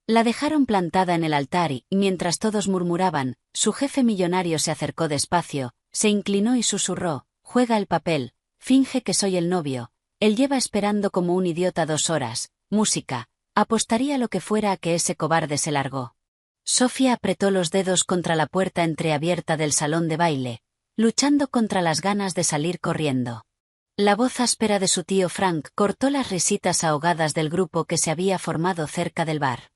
La dejaron plantada en el altar y, mientras todos murmuraban, su jefe millonario se acercó despacio, se inclinó y susurró: «Juega el papel, finge que soy el novio. Él lleva esperando como un idiota 2 horas. Música. Apostaría lo que fuera a que ese cobarde se largó». Sofía apretó los dedos contra la puerta entreabierta del salón de baile, luchando contra las ganas de salir corriendo. La voz áspera de su tío Frank cortó las risitas ahogadas del grupo que se había formado cerca del bar.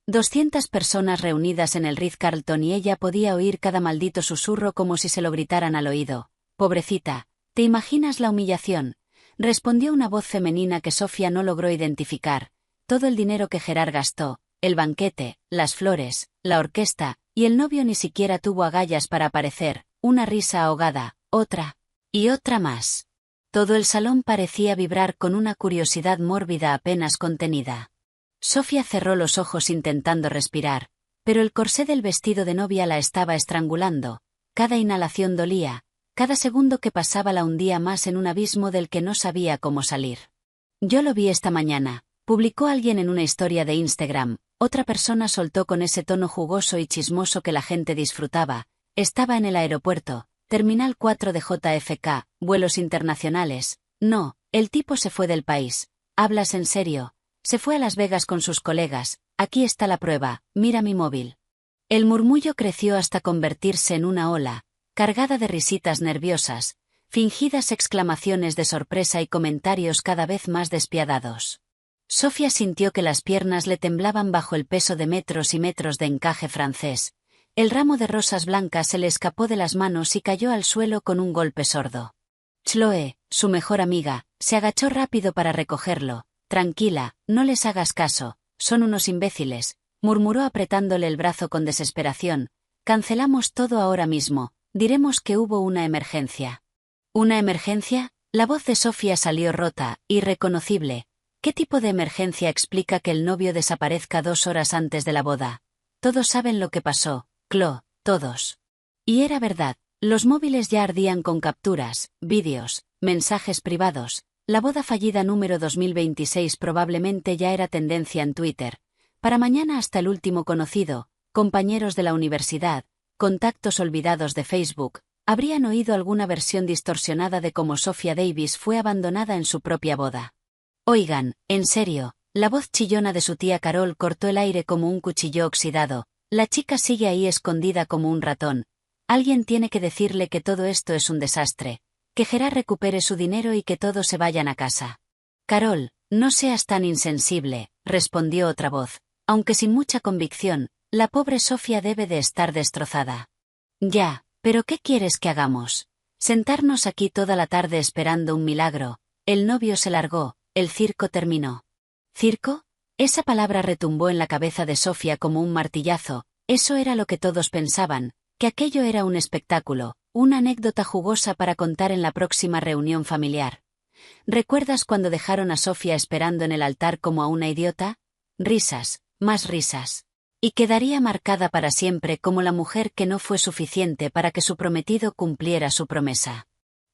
200 personas reunidas en el Ritz-Carlton y ella podía oír cada maldito susurro como si se lo gritaran al oído. «Pobrecita, ¿te imaginas la humillación?», respondió una voz femenina que Sofía no logró identificar. Todo el dinero que Gerard gastó, el banquete, las flores, la orquesta, y el novio ni siquiera tuvo agallas para aparecer. Una risa ahogada, otra, y otra más. Todo el salón parecía vibrar con una curiosidad mórbida apenas contenida. Sofía cerró los ojos intentando respirar, pero el corsé del vestido de novia la estaba estrangulando. Cada inhalación dolía, cada segundo que pasaba la hundía más en un abismo del que no sabía cómo salir. «Yo lo vi esta mañana», publicó alguien en una historia de Instagram. Otra persona soltó con ese tono jugoso y chismoso que la gente disfrutaba: «Estaba en el aeropuerto, Terminal 4 de JFK, vuelos internacionales». «No, el tipo se fue del país». «¿Hablas en serio? Se fue a Las Vegas con sus colegas. Aquí está la prueba, mira mi móvil». El murmullo creció hasta convertirse en una ola, cargada de risitas nerviosas, fingidas exclamaciones de sorpresa y comentarios cada vez más despiadados. Sofía sintió que las piernas le temblaban bajo el peso de metros y metros de encaje francés. El ramo de rosas blancas se le escapó de las manos y cayó al suelo con un golpe sordo. Chloe, su mejor amiga, se agachó rápido para recogerlo. «Tranquila, no les hagas caso, son unos imbéciles», murmuró apretándole el brazo con desesperación. «Cancelamos todo ahora mismo, diremos que hubo una emergencia». «¿Una emergencia?». La voz de Sofía salió rota, irreconocible. ¿Qué tipo de emergencia explica que el novio desaparezca 2 horas antes de la boda? Todos saben lo que pasó, Chloe, todos. Y era verdad, los móviles ya ardían con capturas, vídeos, mensajes privados. La boda fallida número 2026 probablemente ya era tendencia en Twitter. Para mañana hasta el último conocido, compañeros de la universidad, contactos olvidados de Facebook, habrían oído alguna versión distorsionada de cómo Sophia Davis fue abandonada en su propia boda. «Oigan, en serio», la voz chillona de su tía Carol cortó el aire como un cuchillo oxidado. «La chica sigue ahí escondida como un ratón. Alguien tiene que decirle que todo esto es un desastre, que Gerard recupere su dinero y que todos se vayan a casa». «Carol, no seas tan insensible», respondió otra voz, aunque sin mucha convicción. «La pobre Sofía debe de estar destrozada». «Ya, pero ¿qué quieres que hagamos? ¿Sentarnos aquí toda la tarde esperando un milagro?» El novio se largó. El circo terminó. ¿Circo? Esa palabra retumbó en la cabeza de Sofía como un martillazo. Eso era lo que todos pensaban, que aquello era un espectáculo, una anécdota jugosa para contar en la próxima reunión familiar. ¿Recuerdas cuando dejaron a Sofía esperando en el altar como a una idiota? Risas, más risas. Y quedaría marcada para siempre como la mujer que no fue suficiente para que su prometido cumpliera su promesa.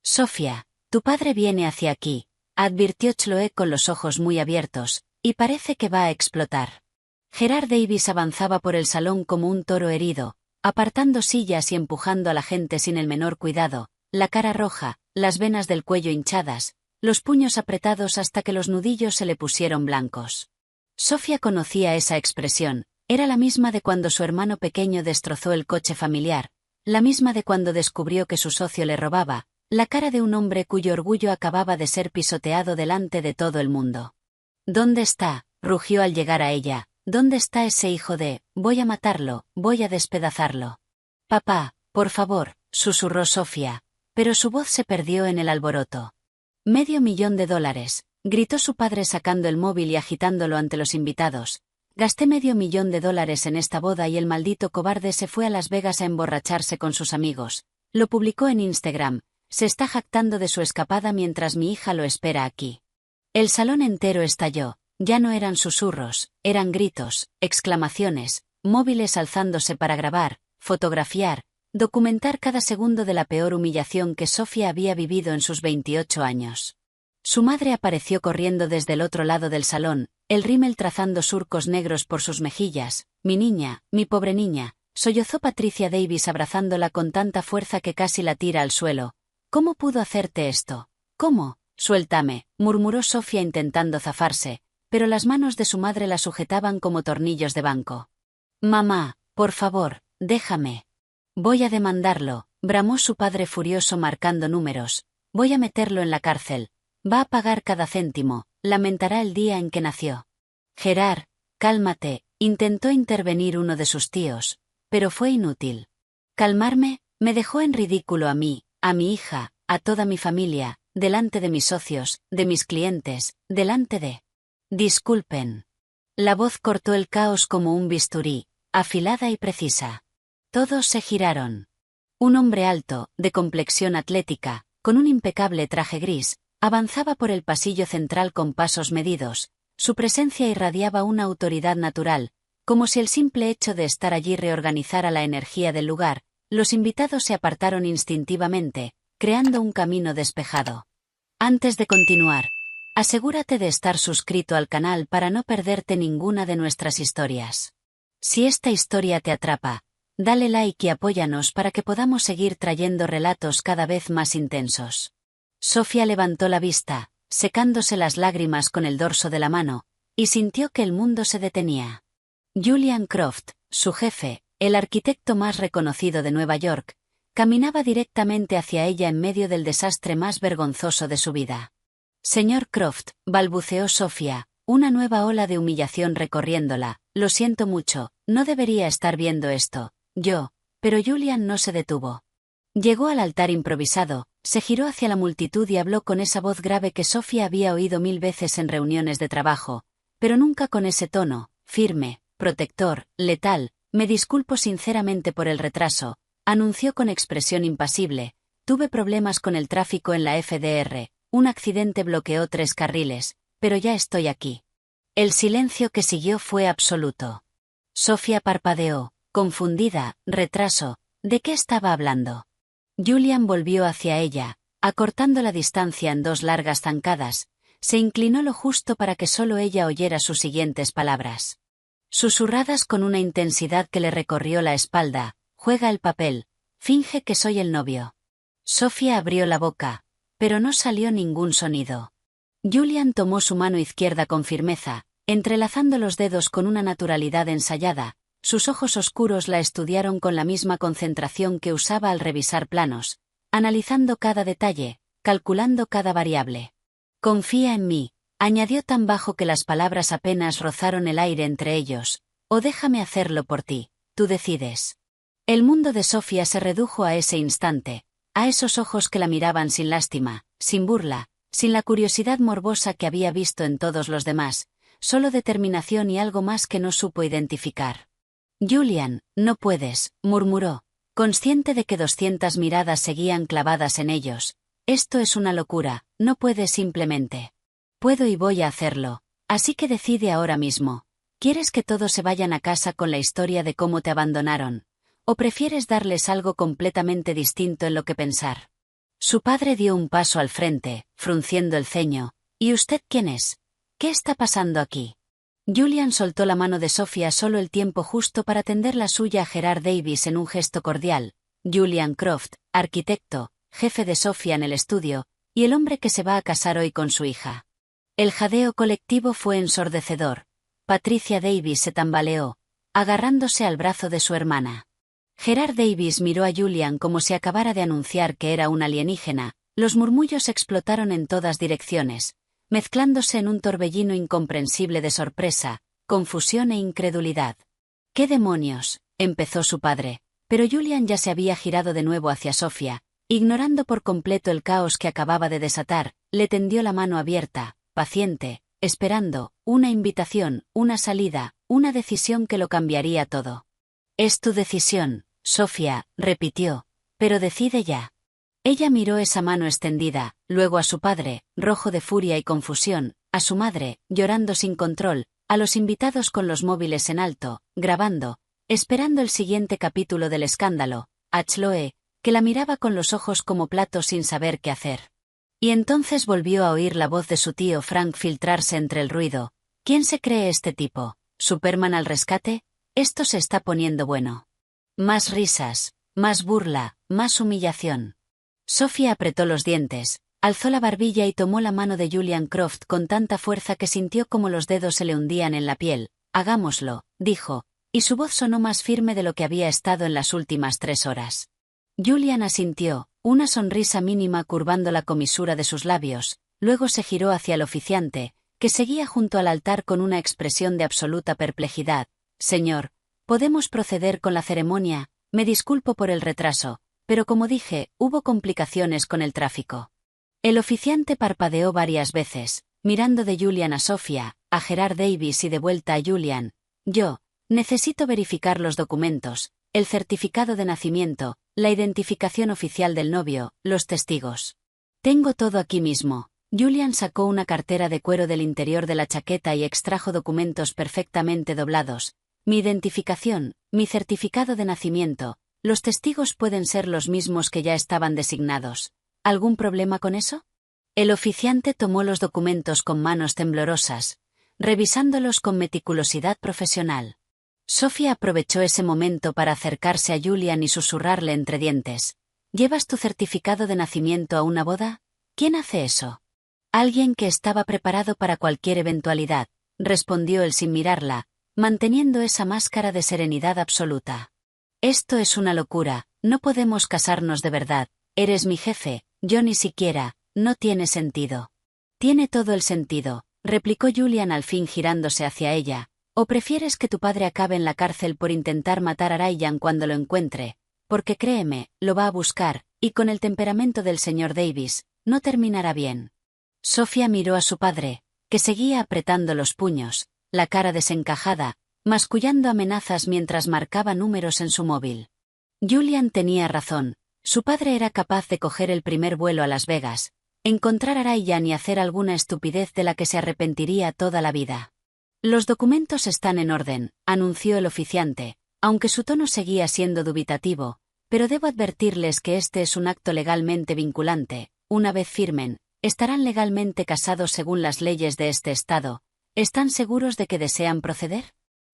«Sofía, tu padre viene hacia aquí», advirtió Chloe con los ojos muy abiertos, «y parece que va a explotar». Gerard Davis avanzaba por el salón como un toro herido, apartando sillas y empujando a la gente sin el menor cuidado, la cara roja, las venas del cuello hinchadas, los puños apretados hasta que los nudillos se le pusieron blancos. Sofía conocía esa expresión, era la misma de cuando su hermano pequeño destrozó el coche familiar, la misma de cuando descubrió que su socio le robaba, la cara de un hombre cuyo orgullo acababa de ser pisoteado delante de todo el mundo. «¿Dónde está?», rugió al llegar a ella. «¿Dónde está ese hijo de...? Voy a matarlo, voy a despedazarlo». «Papá, por favor», susurró Sofía, pero su voz se perdió en el alboroto. $500,000, gritó su padre sacando el móvil y agitándolo ante los invitados. «Gasté $500,000 en esta boda y el maldito cobarde se fue a Las Vegas a emborracharse con sus amigos». Lo publicó en Instagram. «Se está jactando de su escapada mientras mi hija lo espera aquí». El salón entero estalló. Ya no eran susurros, eran gritos, exclamaciones, móviles alzándose para grabar, fotografiar, documentar cada segundo de la peor humillación que Sofía había vivido en sus 28 años. Su madre apareció corriendo desde el otro lado del salón, el rímel trazando surcos negros por sus mejillas. Mi niña, mi pobre niña, sollozó Patricia Davis abrazándola con tanta fuerza que casi la tira al suelo. ¿Cómo pudo hacerte esto? ¿Cómo? Suéltame, murmuró Sofía intentando zafarse, pero las manos de su madre la sujetaban como tornillos de banco. Mamá, por favor, déjame. Voy a demandarlo, bramó su padre furioso marcando números. Voy a meterlo en la cárcel. Va a pagar cada céntimo, lamentará el día en que nació. Gerard, cálmate, intentó intervenir uno de sus tíos, pero fue inútil. Calmarme, me dejó en ridículo a mí, a mi hija, a toda mi familia, delante de mis socios, de mis clientes, delante de... Disculpen. La voz cortó el caos como un bisturí, afilada y precisa. Todos se giraron. Un hombre alto, de complexión atlética, con un impecable traje gris, avanzaba por el pasillo central con pasos medidos. Su presencia irradiaba una autoridad natural, como si el simple hecho de estar allí reorganizara la energía del lugar. Los invitados se apartaron instintivamente, creando un camino despejado. Antes de continuar, asegúrate de estar suscrito al canal para no perderte ninguna de nuestras historias. Si esta historia te atrapa, dale like y apóyanos para que podamos seguir trayendo relatos cada vez más intensos. Sofía levantó la vista, secándose las lágrimas con el dorso de la mano, y sintió que el mundo se detenía. Julian Croft, su jefe, el arquitecto más reconocido de Nueva York, caminaba directamente hacia ella en medio del desastre más vergonzoso de su vida. Señor Croft, balbuceó Sofía, una nueva ola de humillación recorriéndola. Lo siento mucho, no debería estar viendo esto, pero Julian no se detuvo. Llegó al altar improvisado, se giró hacia la multitud y habló con esa voz grave que Sofía había oído 1000 veces en reuniones de trabajo, pero nunca con ese tono, firme, protector, letal. Me disculpo sinceramente por el retraso, anunció con expresión impasible. Tuve problemas con el tráfico en la FDR, un accidente bloqueó 3 carriles, pero ya estoy aquí. El silencio que siguió fue absoluto. Sofía parpadeó, confundida. Retraso, ¿de qué estaba hablando? Julian volvió hacia ella, acortando la distancia en 2 largas zancadas, se inclinó lo justo para que solo ella oyera sus siguientes palabras. Susurradas con una intensidad que le recorrió la espalda. Juega el papel, finge que soy el novio. Sofía abrió la boca, pero no salió ningún sonido. Julian tomó su mano izquierda con firmeza, entrelazando los dedos con una naturalidad ensayada. Sus ojos oscuros la estudiaron con la misma concentración que usaba al revisar planos, analizando cada detalle, calculando cada variable. Confía en mí, añadió tan bajo que las palabras apenas rozaron el aire entre ellos, o déjame hacerlo por ti, tú decides. El mundo de Sofía se redujo a ese instante, a esos ojos que la miraban sin lástima, sin burla, sin la curiosidad morbosa que había visto en todos los demás, solo determinación y algo más que no supo identificar. Julian, no puedes, murmuró, consciente de que 200 miradas seguían clavadas en ellos. Esto es una locura, no puedes simplemente. Puedo y voy a hacerlo, así que decide ahora mismo. ¿Quieres que todos se vayan a casa con la historia de cómo te abandonaron? ¿O prefieres darles algo completamente distinto en lo que pensar? Su padre dio un paso al frente, frunciendo el ceño. ¿Y usted quién es? ¿Qué está pasando aquí? Julian soltó la mano de Sofía solo el tiempo justo para tender la suya a Gerard Davis en un gesto cordial. Julian Croft, arquitecto, jefe de Sofía en el estudio, y el hombre que se va a casar hoy con su hija. El jadeo colectivo fue ensordecedor. Patricia Davis se tambaleó, agarrándose al brazo de su hermana. Gerard Davis miró a Julian como si acabara de anunciar que era un alienígena. Los murmullos explotaron en todas direcciones, mezclándose en un torbellino incomprensible de sorpresa, confusión e incredulidad. «¿Qué demonios?», empezó su padre, pero Julian ya se había girado de nuevo hacia Sofía, ignorando por completo el caos que acababa de desatar. Le tendió la mano abierta, paciente, esperando, una invitación, una salida, una decisión que lo cambiaría todo. «Es tu decisión, Sofía», repitió, «pero decide ya». Ella miró esa mano extendida, luego a su padre, rojo de furia y confusión, a su madre, llorando sin control, a los invitados con los móviles en alto, grabando, esperando el siguiente capítulo del escándalo, a Chloe, que la miraba con los ojos como platos sin saber qué hacer. Y entonces volvió a oír la voz de su tío Frank filtrarse entre el ruido. ¿Quién se cree este tipo? ¿Superman al rescate? Esto se está poniendo bueno. Más risas, más burla, más humillación. Sofía apretó los dientes, alzó la barbilla y tomó la mano de Julian Croft con tanta fuerza que sintió como los dedos se le hundían en la piel. Hagámoslo, dijo, y su voz sonó más firme de lo que había estado en las últimas 3 horas. Julian asintió, una sonrisa mínima curvando la comisura de sus labios, luego se giró hacia el oficiante, que seguía junto al altar con una expresión de absoluta perplejidad. Señor, ¿podemos proceder con la ceremonia? Me disculpo por el retraso, pero como dije, hubo complicaciones con el tráfico. El oficiante parpadeó varias veces, mirando de Julian a Sofía, a Gerard Davis y de vuelta a Julian. Yo, necesito verificar los documentos, el certificado de nacimiento, la identificación oficial del novio, los testigos. Tengo todo aquí mismo. Julian sacó una cartera de cuero del interior de la chaqueta y extrajo documentos perfectamente doblados. Mi identificación, mi certificado de nacimiento, los testigos pueden ser los mismos que ya estaban designados. ¿Algún problema con eso? El oficiante tomó los documentos con manos temblorosas, revisándolos con meticulosidad profesional. Sofía aprovechó ese momento para acercarse a Julian y susurrarle entre dientes. ¿Llevas tu certificado de nacimiento a una boda? ¿Quién hace eso? Alguien que estaba preparado para cualquier eventualidad, respondió él sin mirarla, manteniendo esa máscara de serenidad absoluta. Esto es una locura, no podemos casarnos de verdad, eres mi jefe, yo ni siquiera, no tiene sentido. Tiene todo el sentido, replicó Julian al fin girándose hacia ella. ¿O prefieres que tu padre acabe en la cárcel por intentar matar a Ryan cuando lo encuentre? Porque créeme, lo va a buscar, y con el temperamento del señor Davis, no terminará bien. Sofía miró a su padre, que seguía apretando los puños, la cara desencajada, mascullando amenazas mientras marcaba números en su móvil. Julian tenía razón, su padre era capaz de coger el primer vuelo a Las Vegas, encontrar a Ryan y hacer alguna estupidez de la que se arrepentiría toda la vida. Los documentos están en orden, anunció el oficiante, aunque su tono seguía siendo dubitativo, pero debo advertirles que este es un acto legalmente vinculante. Una vez firmen, estarán legalmente casados según las leyes de este estado. ¿Están seguros de que desean proceder?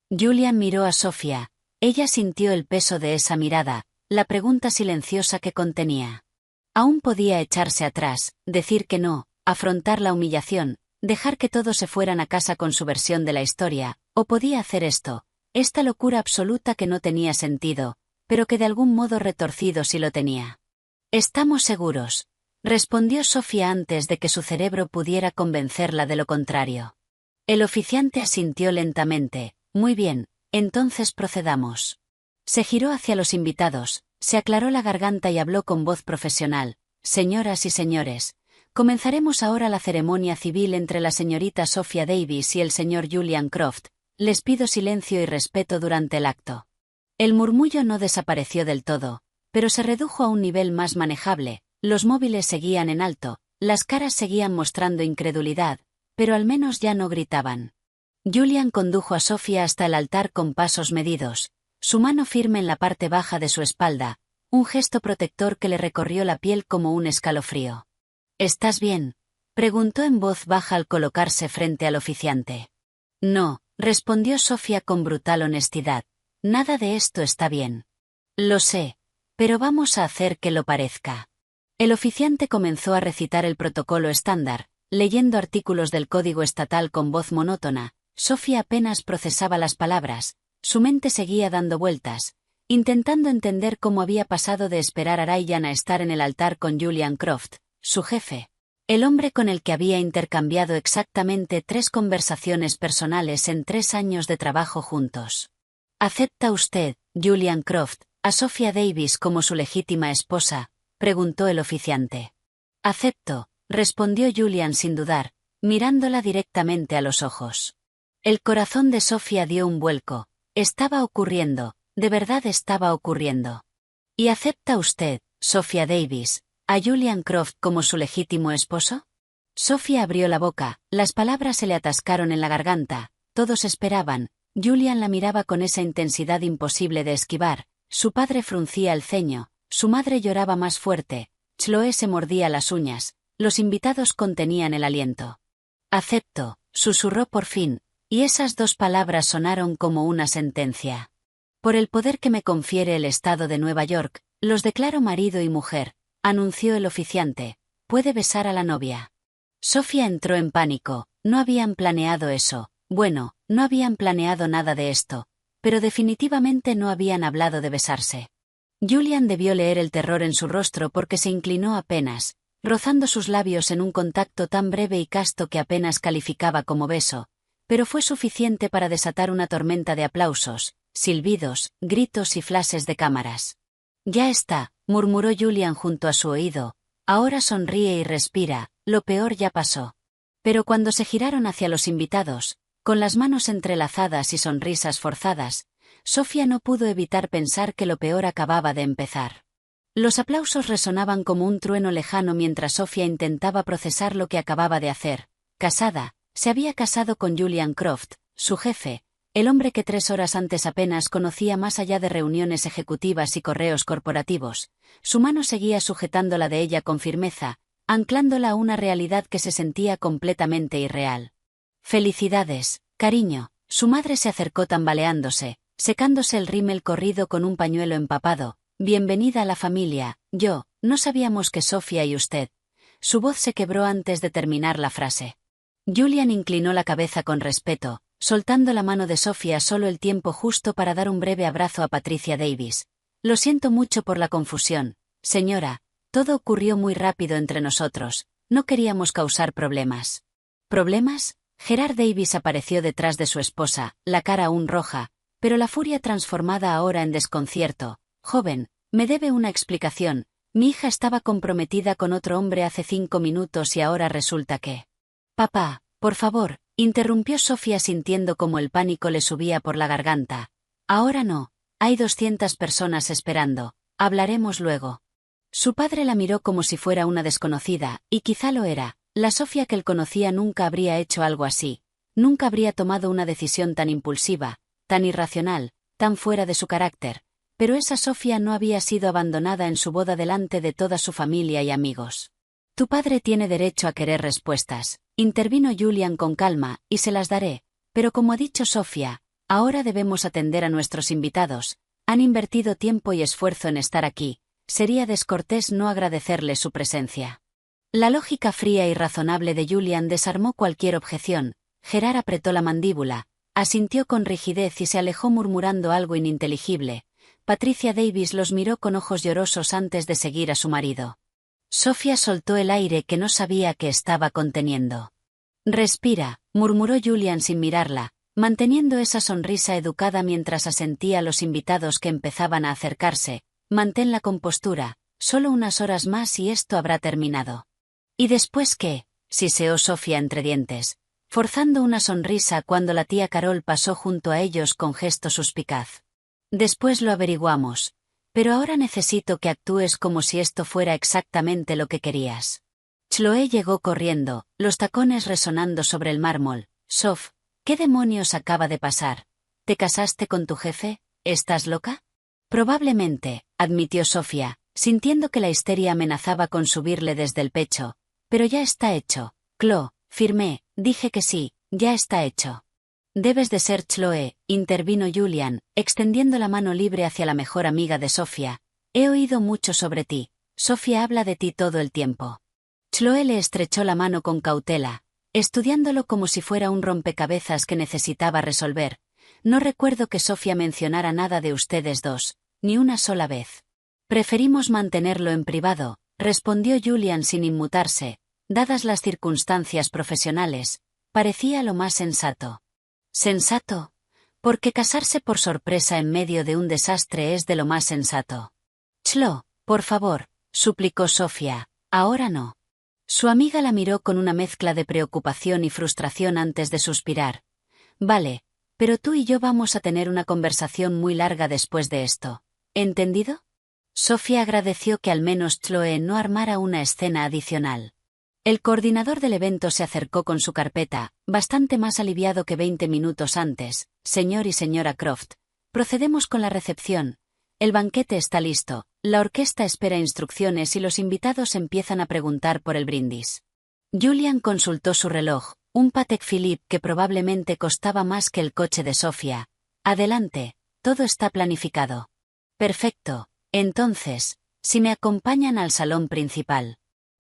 Julian miró a Sofía. Ella sintió el peso de esa mirada, la pregunta silenciosa que contenía. Aún podía echarse atrás, decir que no, afrontar la humillación, dejar que todos se fueran a casa con su versión de la historia, o podía hacer esto, esta locura absoluta que no tenía sentido, pero que de algún modo retorcido sí lo tenía. Estamos seguros, respondió Sofía antes de que su cerebro pudiera convencerla de lo contrario. El oficiante asintió lentamente. Muy bien, entonces procedamos. Se giró hacia los invitados, se aclaró la garganta y habló con voz profesional. Señoras y señores, comenzaremos ahora la ceremonia civil entre la señorita Sofía Davis y el señor Julian Croft. Les pido silencio y respeto durante el acto. El murmullo no desapareció del todo, pero se redujo a un nivel más manejable. Los móviles seguían en alto, las caras seguían mostrando incredulidad, pero al menos ya no gritaban. Julian condujo a Sofía hasta el altar con pasos medidos, su mano firme en la parte baja de su espalda, un gesto protector que le recorrió la piel como un escalofrío. ¿Estás bien?, preguntó en voz baja al colocarse frente al oficiante. No, respondió Sofía con brutal honestidad. Nada de esto está bien. Lo sé, pero vamos a hacer que lo parezca. El oficiante comenzó a recitar el protocolo estándar, leyendo artículos del código estatal con voz monótona. Sofía apenas procesaba las palabras, su mente seguía dando vueltas, intentando entender cómo había pasado de esperar a Ryan a estar en el altar con Julian Croft, su jefe. El hombre con el que había intercambiado exactamente 3 conversaciones personales en 3 años de trabajo juntos. ¿Acepta usted, Julian Croft, a Sofía Davis como su legítima esposa?, preguntó el oficiante. Acepto, respondió Julian sin dudar, mirándola directamente a los ojos. El corazón de Sofía dio un vuelco. Estaba ocurriendo, de verdad estaba ocurriendo. ¿Y acepta usted, Sofía Davis, a Julian Croft como su legítimo esposo? Sofía abrió la boca, las palabras se le atascaron en la garganta, todos esperaban. Julian la miraba con esa intensidad imposible de esquivar, su padre fruncía el ceño, su madre lloraba más fuerte, Chloe se mordía las uñas, los invitados contenían el aliento. Acepto, susurró por fin, y esas dos palabras sonaron como una sentencia. Por el poder que me confiere el Estado de Nueva York, los declaro marido y mujer, anunció el oficiante. Puede besar a la novia. Sofía entró en pánico. No habían planeado eso. Bueno, no habían planeado nada de esto, pero definitivamente no habían hablado de besarse. Julian debió leer el terror en su rostro porque se inclinó apenas, rozando sus labios en un contacto tan breve y casto que apenas calificaba como beso, pero fue suficiente para desatar una tormenta de aplausos, silbidos, gritos y flashes de cámaras. Ya está, murmuró Julian junto a su oído. Ahora sonríe y respira, lo peor ya pasó. Pero cuando se giraron hacia los invitados, con las manos entrelazadas y sonrisas forzadas, Sofía no pudo evitar pensar que lo peor acababa de empezar. Los aplausos resonaban como un trueno lejano mientras Sofía intentaba procesar lo que acababa de hacer. Casada, se había casado con Julian Croft, su jefe, el hombre que 3 horas antes apenas conocía más allá de reuniones ejecutivas y correos corporativos. Su mano seguía sujetando la de ella con firmeza, anclándola a una realidad que se sentía completamente irreal. «Felicidades, cariño», su madre se acercó tambaleándose, secándose el rímel corrido con un pañuelo empapado. «Bienvenida a la familia, no sabíamos que Sofía y usted». Su voz se quebró antes de terminar la frase. Julian inclinó la cabeza con respeto, soltando la mano de Sofía solo el tiempo justo para dar un breve abrazo a Patricia Davis. «Lo siento mucho por la confusión, señora. Todo ocurrió muy rápido entre nosotros. No queríamos causar problemas». «¿Problemas?». Gerard Davis apareció detrás de su esposa, la cara aún roja, pero la furia transformada ahora en desconcierto. «Joven, me debe una explicación. Mi hija estaba comprometida con otro hombre hace 5 minutos y ahora resulta que...». «Papá, por favor», interrumpió Sofía sintiendo como el pánico le subía por la garganta. «Ahora no. Hay 200 personas esperando. Hablaremos luego». Su padre la miró como si fuera una desconocida, y quizá lo era. La Sofía que él conocía nunca habría hecho algo así. Nunca habría tomado una decisión tan impulsiva, tan irracional, tan fuera de su carácter. Pero esa Sofía no había sido abandonada en su boda delante de toda su familia y amigos. «Tu padre tiene derecho a querer respuestas», intervino Julian con calma, «y se las daré. Pero como ha dicho Sofía, ahora debemos atender a nuestros invitados. Han invertido tiempo y esfuerzo en estar aquí. Sería descortés no agradecerles su presencia». La lógica fría y razonable de Julian desarmó cualquier objeción. Gerard apretó la mandíbula, asintió con rigidez y se alejó murmurando algo ininteligible. Patricia Davis los miró con ojos llorosos antes de seguir a su marido. Sofía soltó el aire que no sabía que estaba conteniendo. «Respira», murmuró Julian sin mirarla, manteniendo esa sonrisa educada mientras asentía a los invitados que empezaban a acercarse. «Mantén la compostura, solo unas horas más y esto habrá terminado». «¿Y después qué?», siseó Sofía entre dientes, forzando una sonrisa cuando la tía Carol pasó junto a ellos con gesto suspicaz. «Después lo averiguamos. Pero ahora necesito que actúes como si esto fuera exactamente lo que querías». Chloe llegó corriendo, los tacones resonando sobre el mármol. «Sof, ¿qué demonios acaba de pasar? ¿Te casaste con tu jefe? ¿Estás loca?» «Probablemente», admitió Sofía, sintiendo que la histeria amenazaba con subirle desde el pecho. «Pero ya está hecho, Chloe», firmé, «dije que sí, ya está hecho». «Debes de ser Chloe», intervino Julian, extendiendo la mano libre hacia la mejor amiga de Sofía. «He oído mucho sobre ti. Sofía habla de ti todo el tiempo». Chloe le estrechó la mano con cautela, estudiándolo como si fuera un rompecabezas que necesitaba resolver. «No recuerdo que Sofía mencionara nada de ustedes dos, ni una sola vez». «Preferimos mantenerlo en privado», respondió Julian sin inmutarse. Dadas las circunstancias profesionales, parecía lo más sensato. «¿Sensato? Porque casarse por sorpresa en medio de un desastre es de lo más sensato». «Chloe, por favor», suplicó Sofía, «ahora no». Su amiga la miró con una mezcla de preocupación y frustración antes de suspirar. «Vale, pero tú y yo vamos a tener una conversación muy larga después de esto. ¿Entendido?». Sofía agradeció que al menos Chloe no armara una escena adicional. El coordinador del evento se acercó con su carpeta, bastante más aliviado que 20 minutos antes. «Señor y señora Croft, procedemos con la recepción. El banquete está listo, la orquesta espera instrucciones y los invitados empiezan a preguntar por el brindis». Julian consultó su reloj, un Patek Philippe que probablemente costaba más que el coche de Sofía. Adelante, todo está planificado. Perfecto, entonces, si me acompañan al salón principal.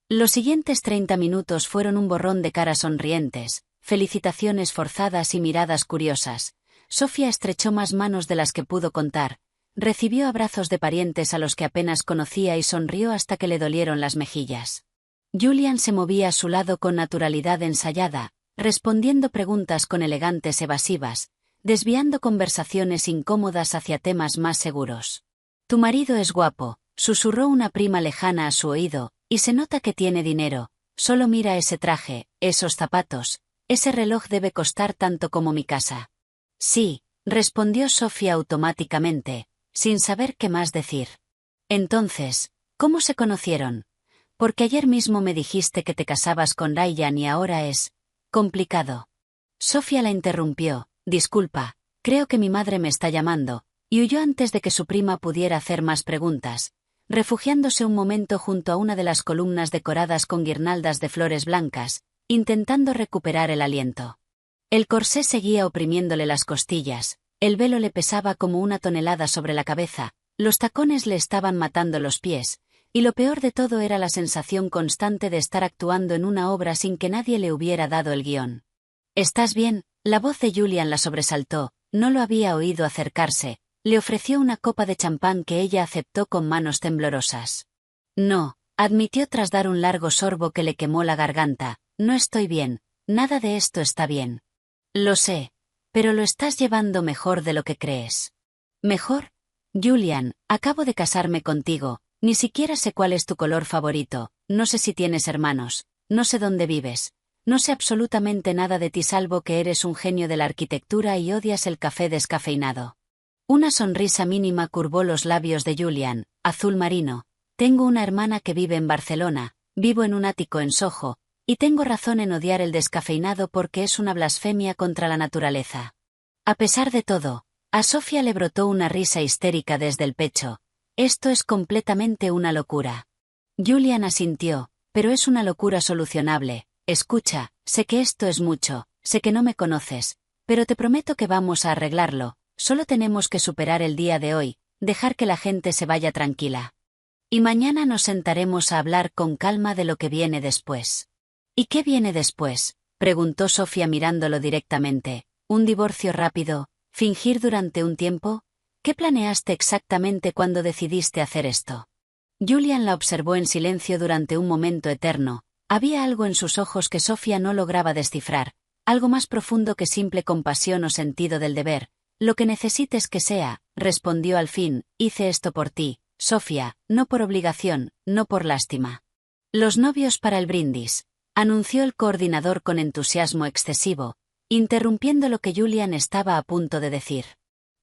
Los siguientes 30 minutos fueron un borrón de caras sonrientes, felicitaciones forzadas y miradas curiosas. Sofía estrechó más manos de las que pudo contar, recibió abrazos de parientes a los que apenas conocía y sonrió hasta que le dolieron las mejillas. Julian se movía a su lado con naturalidad ensayada, respondiendo preguntas con elegantes evasivas, desviando conversaciones incómodas hacia temas más seguros. «Tu marido es guapo», susurró una prima lejana a su oído, «y se nota que tiene dinero. Solo mira ese traje, esos zapatos, ese reloj debe costar tanto como mi casa». «Sí», respondió Sofía automáticamente, sin saber qué más decir. «Entonces, ¿cómo se conocieron? Porque ayer mismo me dijiste que te casabas con Ryan y ahora es complicado». Sofía la interrumpió. «Disculpa, creo que mi madre me está llamando», y huyó antes de que su prima pudiera hacer más preguntas, refugiándose un momento junto a una de las columnas decoradas con guirnaldas de flores blancas, intentando recuperar el aliento. El corsé seguía oprimiéndole las costillas, el velo le pesaba como una tonelada sobre la cabeza, los tacones le estaban matando los pies, y lo peor de todo era la sensación constante de estar actuando en una obra sin que nadie le hubiera dado el guión. «¿Estás bien?». La voz de Julian la sobresaltó, no lo había oído acercarse, le ofreció una copa de champán que ella aceptó con manos temblorosas. «No», admitió tras dar un largo sorbo que le quemó la garganta, «no estoy bien, nada de esto está bien». «Lo sé, pero lo estás llevando mejor de lo que crees». «¿Mejor? Julian, acabo de casarme contigo, ni siquiera sé cuál es tu color favorito, no sé si tienes hermanos, no sé dónde vives. No sé absolutamente nada de ti salvo que eres un genio de la arquitectura y odias el café descafeinado». Una sonrisa mínima curvó los labios de Julian, azul marino. «Tengo una hermana que vive en Barcelona, vivo en un ático en Soho, y tengo razón en odiar el descafeinado porque es una blasfemia contra la naturaleza». A pesar de todo, a Sofía le brotó una risa histérica desde el pecho. «Esto es completamente una locura». Julian asintió, «pero es una locura solucionable. Escucha, sé que esto es mucho, sé que no me conoces, pero te prometo que vamos a arreglarlo, solo tenemos que superar el día de hoy, dejar que la gente se vaya tranquila. Y mañana nos sentaremos a hablar con calma de lo que viene después». «¿Y qué viene después?», preguntó Sofía mirándolo directamente. «¿Un divorcio rápido? ¿Fingir durante un tiempo? ¿Qué planeaste exactamente cuando decidiste hacer esto?». Julian la observó en silencio durante un momento eterno. Había algo en sus ojos que Sofía no lograba descifrar, algo más profundo que simple compasión o sentido del deber. «Lo que necesites que sea», respondió al fin, «hice esto por ti, Sofía, no por obligación, no por lástima». «Los novios para el brindis», anunció el coordinador con entusiasmo excesivo, interrumpiendo lo que Julian estaba a punto de decir.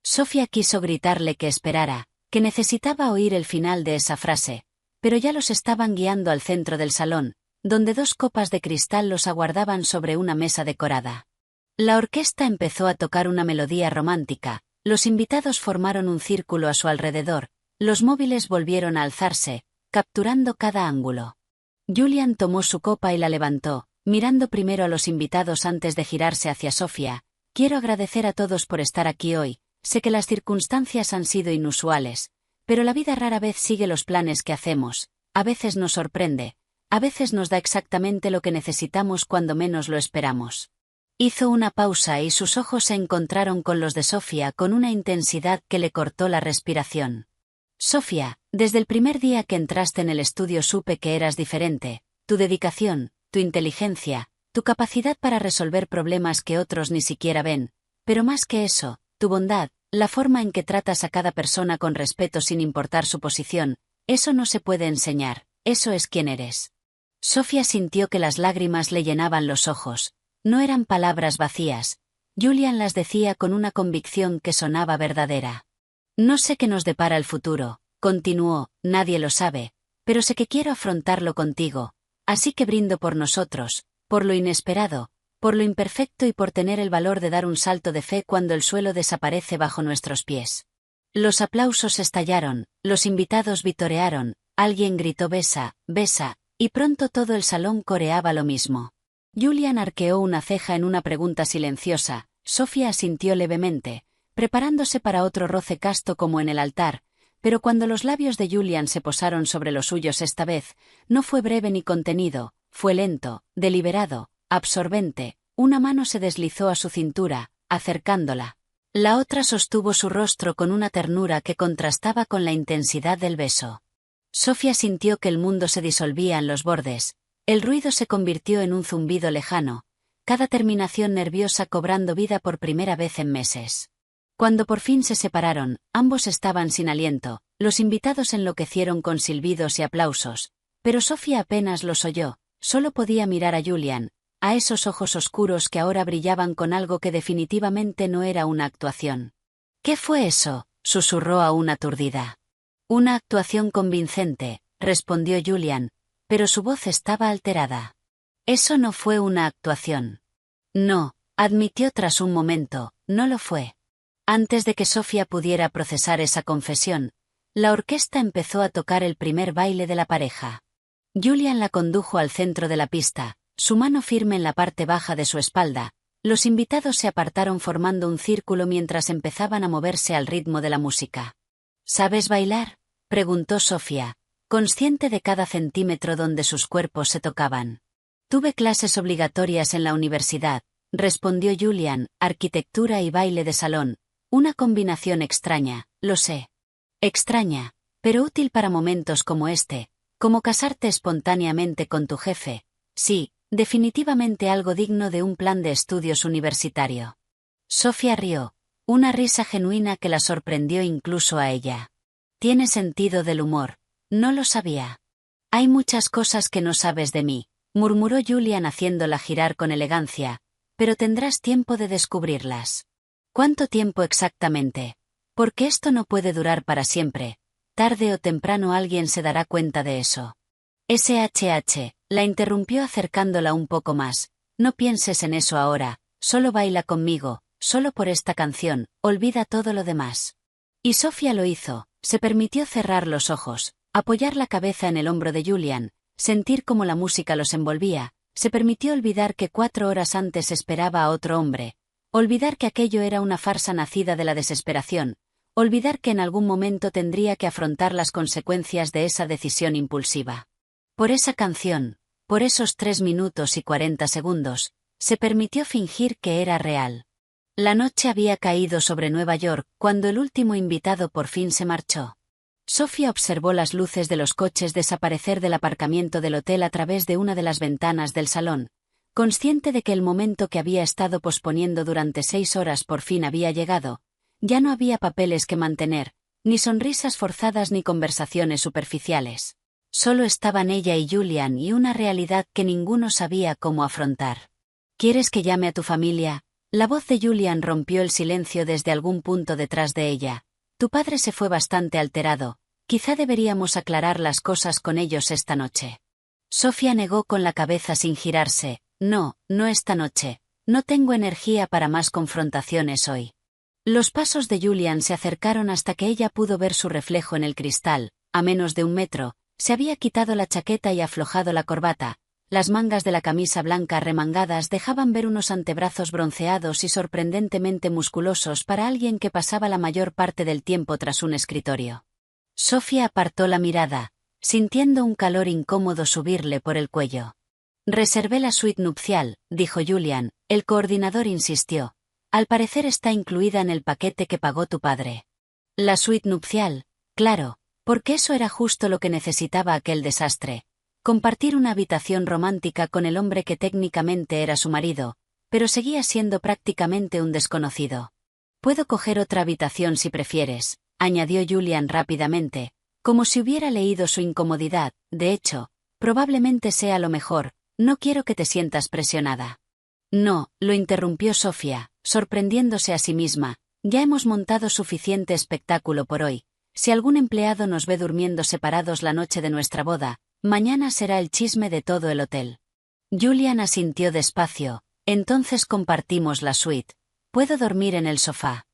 Sofía quiso gritarle que esperara, que necesitaba oír el final de esa frase, pero ya los estaban guiando al centro del salón, donde 2 copas de cristal los aguardaban sobre una mesa decorada. La orquesta empezó a tocar una melodía romántica, los invitados formaron un círculo a su alrededor, los móviles volvieron a alzarse, capturando cada ángulo. Julian tomó su copa y la levantó, mirando primero a los invitados antes de girarse hacia Sofía. «Quiero agradecer a todos por estar aquí hoy, sé que las circunstancias han sido inusuales, pero la vida rara vez sigue los planes que hacemos, a veces nos sorprende. A veces nos da exactamente lo que necesitamos cuando menos lo esperamos». Hizo una pausa y sus ojos se encontraron con los de Sofía con una intensidad que le cortó la respiración. «Sofía, desde el primer día que entraste en el estudio supe que eras diferente, tu dedicación, tu inteligencia, tu capacidad para resolver problemas que otros ni siquiera ven, pero más que eso, tu bondad, la forma en que tratas a cada persona con respeto sin importar su posición, eso no se puede enseñar, eso es quien eres». Sofía sintió que las lágrimas le llenaban los ojos. No eran palabras vacías. Julian las decía con una convicción que sonaba verdadera. «No sé qué nos depara el futuro», continuó, «nadie lo sabe, pero sé que quiero afrontarlo contigo, así que brindo por nosotros, por lo inesperado, por lo imperfecto y por tener el valor de dar un salto de fe cuando el suelo desaparece bajo nuestros pies». Los aplausos estallaron, los invitados vitorearon, alguien gritó «besa, besa», y pronto todo el salón coreaba lo mismo. Julian arqueó una ceja en una pregunta silenciosa. Sofía asintió levemente, preparándose para otro roce casto como en el altar, pero cuando los labios de Julian se posaron sobre los suyos esta vez, no fue breve ni contenido, fue lento, deliberado, absorbente. Una mano se deslizó a su cintura, acercándola. La otra sostuvo su rostro con una ternura que contrastaba con la intensidad del beso. Sofía sintió que el mundo se disolvía en los bordes. El ruido se convirtió en un zumbido lejano, cada terminación nerviosa cobrando vida por primera vez en meses. Cuando por fin se separaron, ambos estaban sin aliento. Los invitados enloquecieron con silbidos y aplausos, pero Sofía apenas los oyó, solo podía mirar a Julian, a esos ojos oscuros que ahora brillaban con algo que definitivamente no era una actuación. «¿Qué fue eso?», susurró aún aturdida. «Una actuación convincente», respondió Julian, pero su voz estaba alterada. «Eso no fue una actuación». «No», admitió tras un momento, «no lo fue». Antes de que Sofía pudiera procesar esa confesión, la orquesta empezó a tocar el primer baile de la pareja. Julian la condujo al centro de la pista, su mano firme en la parte baja de su espalda. Los invitados se apartaron formando un círculo mientras empezaban a moverse al ritmo de la música. «¿Sabes bailar?», preguntó Sofía, consciente de cada centímetro donde sus cuerpos se tocaban. «Tuve clases obligatorias en la universidad», respondió Julian, «arquitectura y baile de salón. Una combinación extraña, lo sé. Extraña, pero útil para momentos como este, como casarte espontáneamente con tu jefe. Sí, definitivamente algo digno de un plan de estudios universitario». Sofía rió, una risa genuina que la sorprendió incluso a ella. «Tiene sentido del humor. No lo sabía». «Hay muchas cosas que no sabes de mí», murmuró Julian haciéndola girar con elegancia, «pero tendrás tiempo de descubrirlas». «¿Cuánto tiempo exactamente? Porque esto no puede durar para siempre. Tarde o temprano alguien se dará cuenta de eso». «SHH», la interrumpió acercándola un poco más. «No pienses en eso ahora, solo baila conmigo, solo por esta canción, olvida todo lo demás». Y Sofía lo hizo, se permitió cerrar los ojos, apoyar la cabeza en el hombro de Julian, sentir cómo la música los envolvía, se permitió olvidar que 4 horas antes esperaba a otro hombre, olvidar que aquello era una farsa nacida de la desesperación, olvidar que en algún momento tendría que afrontar las consecuencias de esa decisión impulsiva. Por esa canción, por esos 3 minutos y 40 segundos, se permitió fingir que era real. La noche había caído sobre Nueva York cuando el último invitado por fin se marchó. Sofía observó las luces de los coches desaparecer del aparcamiento del hotel a través de una de las ventanas del salón, consciente de que el momento que había estado posponiendo durante 6 horas por fin había llegado. Ya no había papeles que mantener, ni sonrisas forzadas ni conversaciones superficiales. Solo estaban ella y Julian y una realidad que ninguno sabía cómo afrontar. «¿Quieres que llame a tu familia?». La voz de Julian rompió el silencio desde algún punto detrás de ella. «Tu padre se fue bastante alterado. Quizá deberíamos aclarar las cosas con ellos esta noche». Sofía negó con la cabeza sin girarse. «No, no esta noche. No tengo energía para más confrontaciones hoy». Los pasos de Julian se acercaron hasta que ella pudo ver su reflejo en el cristal. A menos de 1 metro, se había quitado la chaqueta y aflojado la corbata. Las mangas de la camisa blanca remangadas dejaban ver unos antebrazos bronceados y sorprendentemente musculosos para alguien que pasaba la mayor parte del tiempo tras un escritorio. Sofía apartó la mirada, sintiendo un calor incómodo subirle por el cuello. «Reservé la suite nupcial», dijo Julian. El coordinador insistió. «Al parecer está incluida en el paquete que pagó tu padre». «La suite nupcial», claro, porque eso era justo lo que necesitaba aquel desastre. Compartir una habitación romántica con el hombre que técnicamente era su marido, pero seguía siendo prácticamente un desconocido. «Puedo coger otra habitación si prefieres», añadió Julian rápidamente, como si hubiera leído su incomodidad. «De hecho, probablemente sea lo mejor, no quiero que te sientas presionada». «No», lo interrumpió Sofía, sorprendiéndose a sí misma, «ya hemos montado suficiente espectáculo por hoy. Si algún empleado nos ve durmiendo separados la noche de nuestra boda, mañana será el chisme de todo el hotel». Julian asintió despacio. «Entonces compartimos la suite. Puedo dormir en el sofá».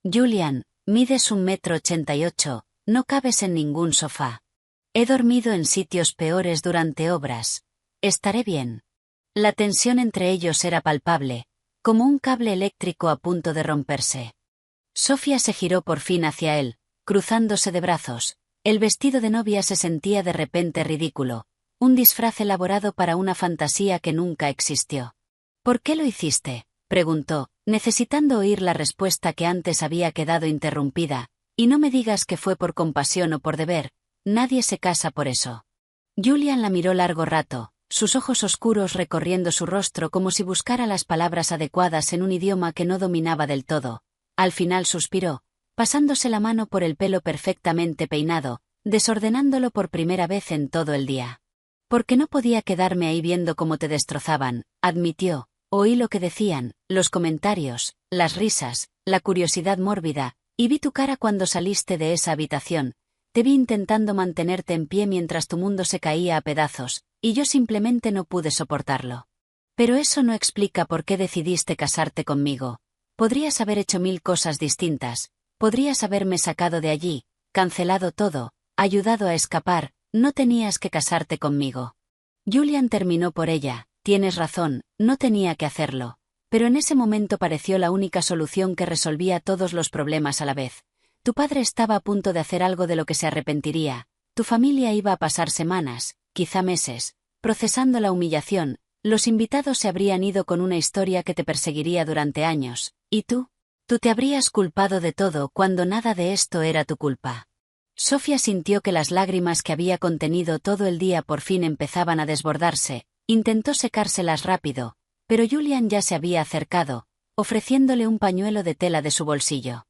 «Julian, mides 1,88 m, no cabes en ningún sofá». «He dormido en sitios peores durante obras. Estaré bien». La tensión entre ellos era palpable, como un cable eléctrico a punto de romperse. Sofía se giró por fin hacia él, cruzándose de brazos. El vestido de novia se sentía de repente ridículo, un disfraz elaborado para una fantasía que nunca existió. ¿Por qué lo hiciste?, preguntó, necesitando oír la respuesta que antes había quedado interrumpida. Y no me digas que fue por compasión o por deber, nadie se casa por eso. Julian la miró largo rato, sus ojos oscuros recorriendo su rostro como si buscara las palabras adecuadas en un idioma que no dominaba del todo. Al final suspiró, pasándose la mano por el pelo perfectamente peinado, desordenándolo por primera vez en todo el día. Porque no podía quedarme ahí viendo cómo te destrozaban, admitió. Oí lo que decían, los comentarios, las risas, la curiosidad mórbida, y vi tu cara cuando saliste de esa habitación. Te vi intentando mantenerte en pie mientras tu mundo se caía a pedazos, y yo simplemente no pude soportarlo. Pero eso no explica por qué decidiste casarte conmigo. Podrías haber hecho 1000 cosas distintas, podrías haberme sacado de allí, cancelado todo, ayudado a escapar, no tenías que casarte conmigo. Julian terminó por ella. Tienes razón, no tenía que hacerlo. Pero en ese momento pareció la única solución que resolvía todos los problemas a la vez. Tu padre estaba a punto de hacer algo de lo que se arrepentiría. Tu familia iba a pasar semanas, quizá meses, procesando la humillación. Los invitados se habrían ido con una historia que te perseguiría durante años. ¿Y tú? Tú te habrías culpado de todo cuando nada de esto era tu culpa. Sofía sintió que las lágrimas que había contenido todo el día por fin empezaban a desbordarse. Intentó secárselas rápido, pero Julian ya se había acercado, ofreciéndole un pañuelo de tela de su bolsillo.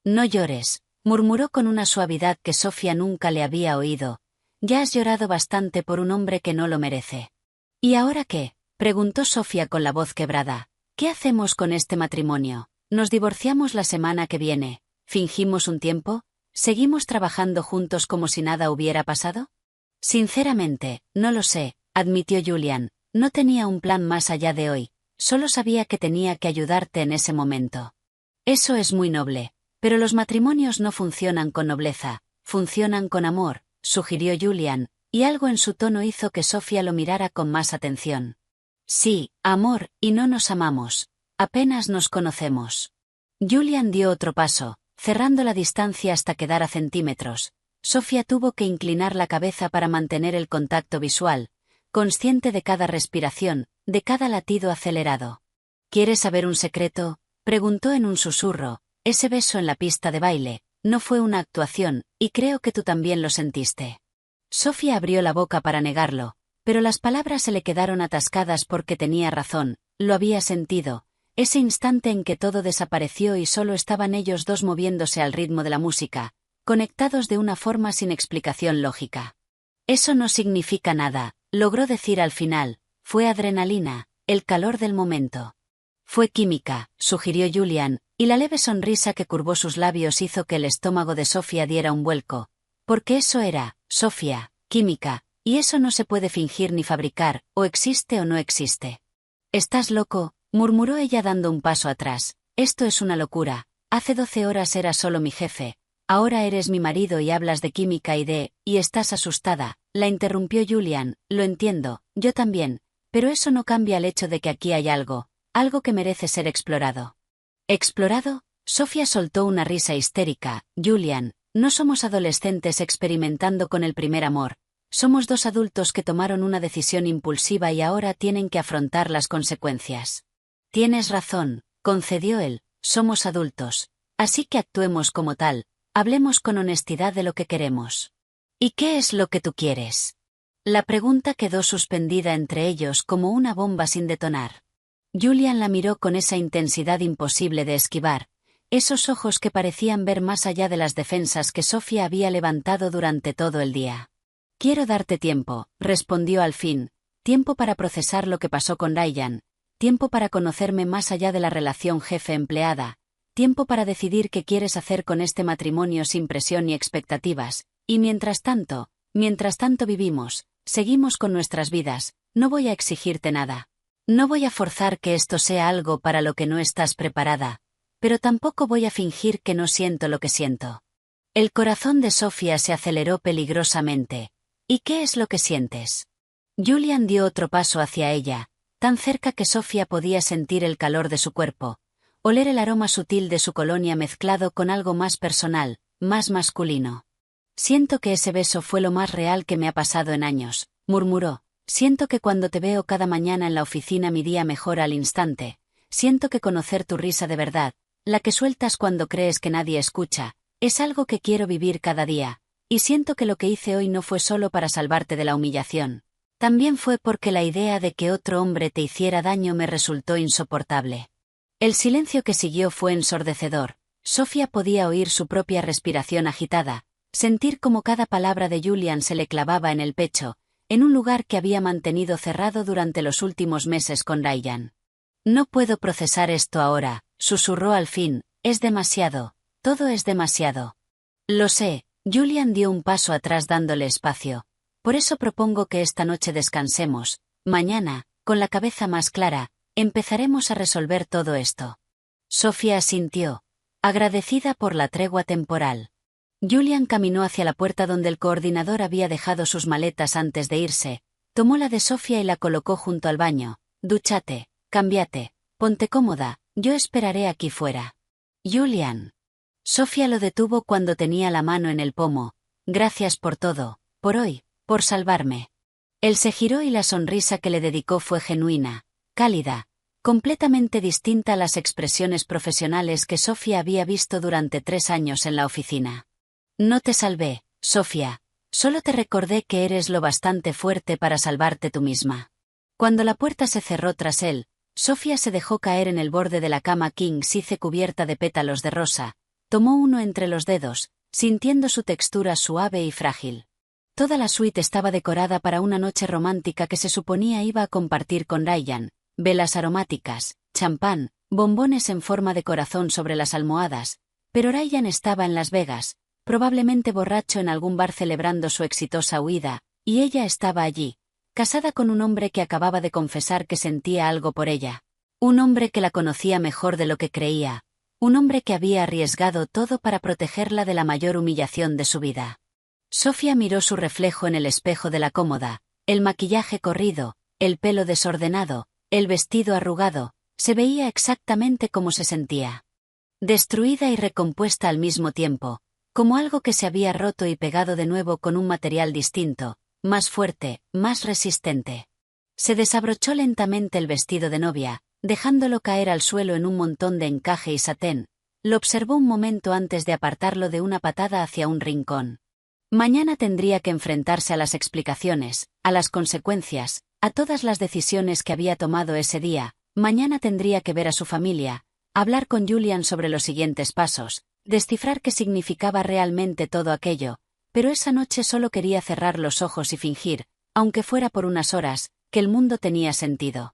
No llores, murmuró con una suavidad que Sofía nunca le había oído. Ya has llorado bastante por un hombre que no lo merece. ¿Y ahora qué?, preguntó Sofía con la voz quebrada. ¿Qué hacemos con este matrimonio? ¿Nos divorciamos la semana que viene? ¿Fingimos un tiempo? ¿Seguimos trabajando juntos como si nada hubiera pasado? Sinceramente, no lo sé, admitió Julian. No tenía un plan más allá de hoy, solo sabía que tenía que ayudarte en ese momento. Eso es muy noble, pero los matrimonios no funcionan con nobleza, funcionan con amor, sugirió Julian, y algo en su tono hizo que Sofía lo mirara con más atención. Sí, amor, y no nos amamos. Apenas nos conocemos. Julian dio otro paso, cerrando la distancia hasta quedar a centímetros. Sofía tuvo que inclinar la cabeza para mantener el contacto visual, consciente de cada respiración, de cada latido acelerado. ¿Quieres saber un secreto?, preguntó en un susurro. Ese beso en la pista de baile no fue una actuación, y creo que tú también lo sentiste. Sofía abrió la boca para negarlo, pero las palabras se le quedaron atascadas porque tenía razón, lo había sentido, ese instante en que todo desapareció y solo estaban ellos dos moviéndose al ritmo de la música, conectados de una forma sin explicación lógica. Eso no significa nada, logró decir al final, fue adrenalina, el calor del momento. Fue química, sugirió Julian, y la leve sonrisa que curvó sus labios hizo que el estómago de Sofía diera un vuelco. Porque eso era, Sofía, química, y eso no se puede fingir ni fabricar, o existe o no existe. ¿Estás loco?, murmuró ella dando un paso atrás. Esto es una locura, hace 12 horas eras solo mi jefe, ahora eres mi marido y hablas de química y estás asustada. La interrumpió Julian. Lo entiendo, yo también, pero eso no cambia el hecho de que aquí hay algo que merece ser explorado. ¿Explorado? Sofía soltó una risa histérica. Julian, no somos adolescentes experimentando con el primer amor, somos dos adultos que tomaron una decisión impulsiva y ahora tienen que afrontar las consecuencias. Tienes razón, concedió él, somos adultos, así que actuemos como tal, hablemos con honestidad de lo que queremos. ¿Y qué es lo que tú quieres? La pregunta quedó suspendida entre ellos como una bomba sin detonar. Julian la miró con esa intensidad imposible de esquivar, esos ojos que parecían ver más allá de las defensas que Sofía había levantado durante todo el día. Quiero darte tiempo, respondió al fin, tiempo para procesar lo que pasó con Ryan, tiempo para conocerme más allá de la relación jefe-empleada, tiempo para decidir qué quieres hacer con este matrimonio sin presión ni expectativas. Y mientras tanto vivimos, seguimos con nuestras vidas, no voy a exigirte nada. No voy a forzar que esto sea algo para lo que no estás preparada, pero tampoco voy a fingir que no siento lo que siento. El corazón de Sofía se aceleró peligrosamente. ¿Y qué es lo que sientes? Julian dio otro paso hacia ella, tan cerca que Sofía podía sentir el calor de su cuerpo, oler el aroma sutil de su colonia mezclado con algo más personal, más masculino. Siento que ese beso fue lo más real que me ha pasado en años, murmuró. Siento que cuando te veo cada mañana en la oficina mi día mejora al instante. Siento que conocer tu risa de verdad, la que sueltas cuando crees que nadie escucha, es algo que quiero vivir cada día. Y siento que lo que hice hoy no fue solo para salvarte de la humillación. También fue porque la idea de que otro hombre te hiciera daño me resultó insoportable. El silencio que siguió fue ensordecedor. Sofía podía oír su propia respiración agitada, sentir cómo cada palabra de Julian se le clavaba en el pecho, en un lugar que había mantenido cerrado durante los últimos meses con Ryan. No puedo procesar esto ahora, susurró al fin, es demasiado, todo es demasiado. Lo sé, Julian dio un paso atrás dándole espacio. Por eso propongo que esta noche descansemos. Mañana, con la cabeza más clara, empezaremos a resolver todo esto. Sofía asintió, agradecida por la tregua temporal. Julian caminó hacia la puerta donde el coordinador había dejado sus maletas antes de irse, tomó la de Sofía y la colocó junto al baño. Dúchate, cámbiate, ponte cómoda, yo esperaré aquí fuera. Julian. Sofía lo detuvo cuando tenía la mano en el pomo. Gracias por todo, por hoy, por salvarme. Él se giró y la sonrisa que le dedicó fue genuina, cálida, completamente distinta a las expresiones profesionales que Sofía había visto durante 3 años en la oficina. No te salvé, Sofía. Solo te recordé que eres lo bastante fuerte para salvarte tú misma. Cuando la puerta se cerró tras él, Sofía se dejó caer en el borde de la cama king size cubierta de pétalos de rosa, tomó uno entre los dedos, sintiendo su textura suave y frágil. Toda la suite estaba decorada para una noche romántica que se suponía iba a compartir con Ryan, velas aromáticas, champán, bombones en forma de corazón sobre las almohadas, pero Ryan estaba en Las Vegas, probablemente borracho en algún bar celebrando su exitosa huida, y ella estaba allí, casada con un hombre que acababa de confesar que sentía algo por ella. Un hombre que la conocía mejor de lo que creía. Un hombre que había arriesgado todo para protegerla de la mayor humillación de su vida. Sofía miró su reflejo en el espejo de la cómoda, el maquillaje corrido, el pelo desordenado, el vestido arrugado, se veía exactamente como se sentía. Destruida y recompuesta al mismo tiempo, como algo que se había roto y pegado de nuevo con un material distinto, más fuerte, más resistente. Se desabrochó lentamente el vestido de novia, dejándolo caer al suelo en un montón de encaje y satén. Lo observó un momento antes de apartarlo de una patada hacia un rincón. Mañana tendría que enfrentarse a las explicaciones, a las consecuencias, a todas las decisiones que había tomado ese día. Mañana tendría que ver a su familia, hablar con Julian sobre los siguientes pasos, descifrar qué significaba realmente todo aquello, pero esa noche solo quería cerrar los ojos y fingir, aunque fuera por unas horas, que el mundo tenía sentido.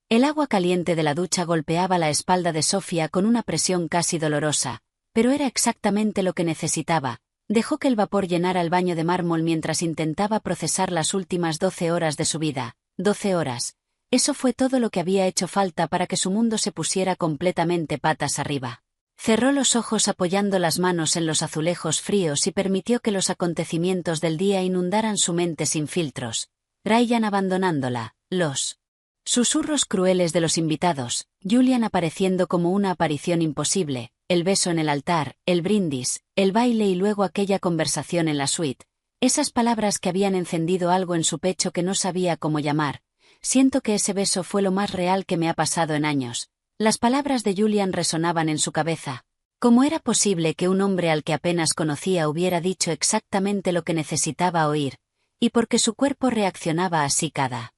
El agua caliente de la ducha golpeaba la espalda de Sofía con una presión casi dolorosa, pero era exactamente lo que necesitaba. Dejó que el vapor llenara el baño de mármol mientras intentaba procesar las últimas 12 horas de su vida. 12 horas. Eso fue todo lo que había hecho falta para que su mundo se pusiera completamente patas arriba. Cerró los ojos apoyando las manos en los azulejos fríos y permitió que los acontecimientos del día inundaran su mente sin filtros. Ryan abandonándola, los susurros crueles de los invitados, Julian apareciendo como una aparición imposible, el beso en el altar, el brindis, el baile y luego aquella conversación en la suite. Esas palabras que habían encendido algo en su pecho que no sabía cómo llamar. Siento que ese beso fue lo más real que me ha pasado en años. Las palabras de Julian resonaban en su cabeza. ¿Cómo era posible que un hombre al que apenas conocía hubiera dicho exactamente lo que necesitaba oír? Y porque su cuerpo reaccionaba así cada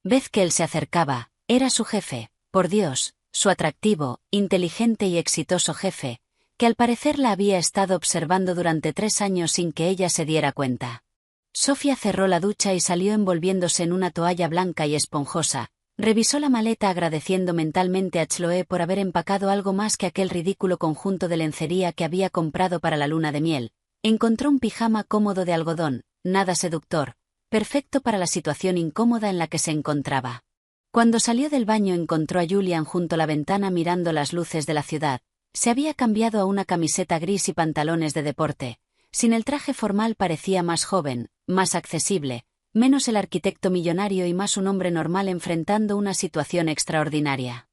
vez que él se acercaba. Era su jefe, por Dios, su atractivo, inteligente y exitoso jefe, que al parecer la había estado observando durante 3 años sin que ella se diera cuenta. Sofía cerró la ducha y salió envolviéndose en una toalla blanca y esponjosa. Revisó la maleta agradeciendo mentalmente a Chloe por haber empacado algo más que aquel ridículo conjunto de lencería que había comprado para la luna de miel. Encontró un pijama cómodo de algodón, nada seductor, perfecto para la situación incómoda en la que se encontraba. Cuando salió del baño encontró a Julian junto a la ventana mirando las luces de la ciudad. Se había cambiado a una camiseta gris y pantalones de deporte. Sin el traje formal parecía más joven, más accesible, menos el arquitecto millonario y más un hombre normal enfrentando una situación extraordinaria.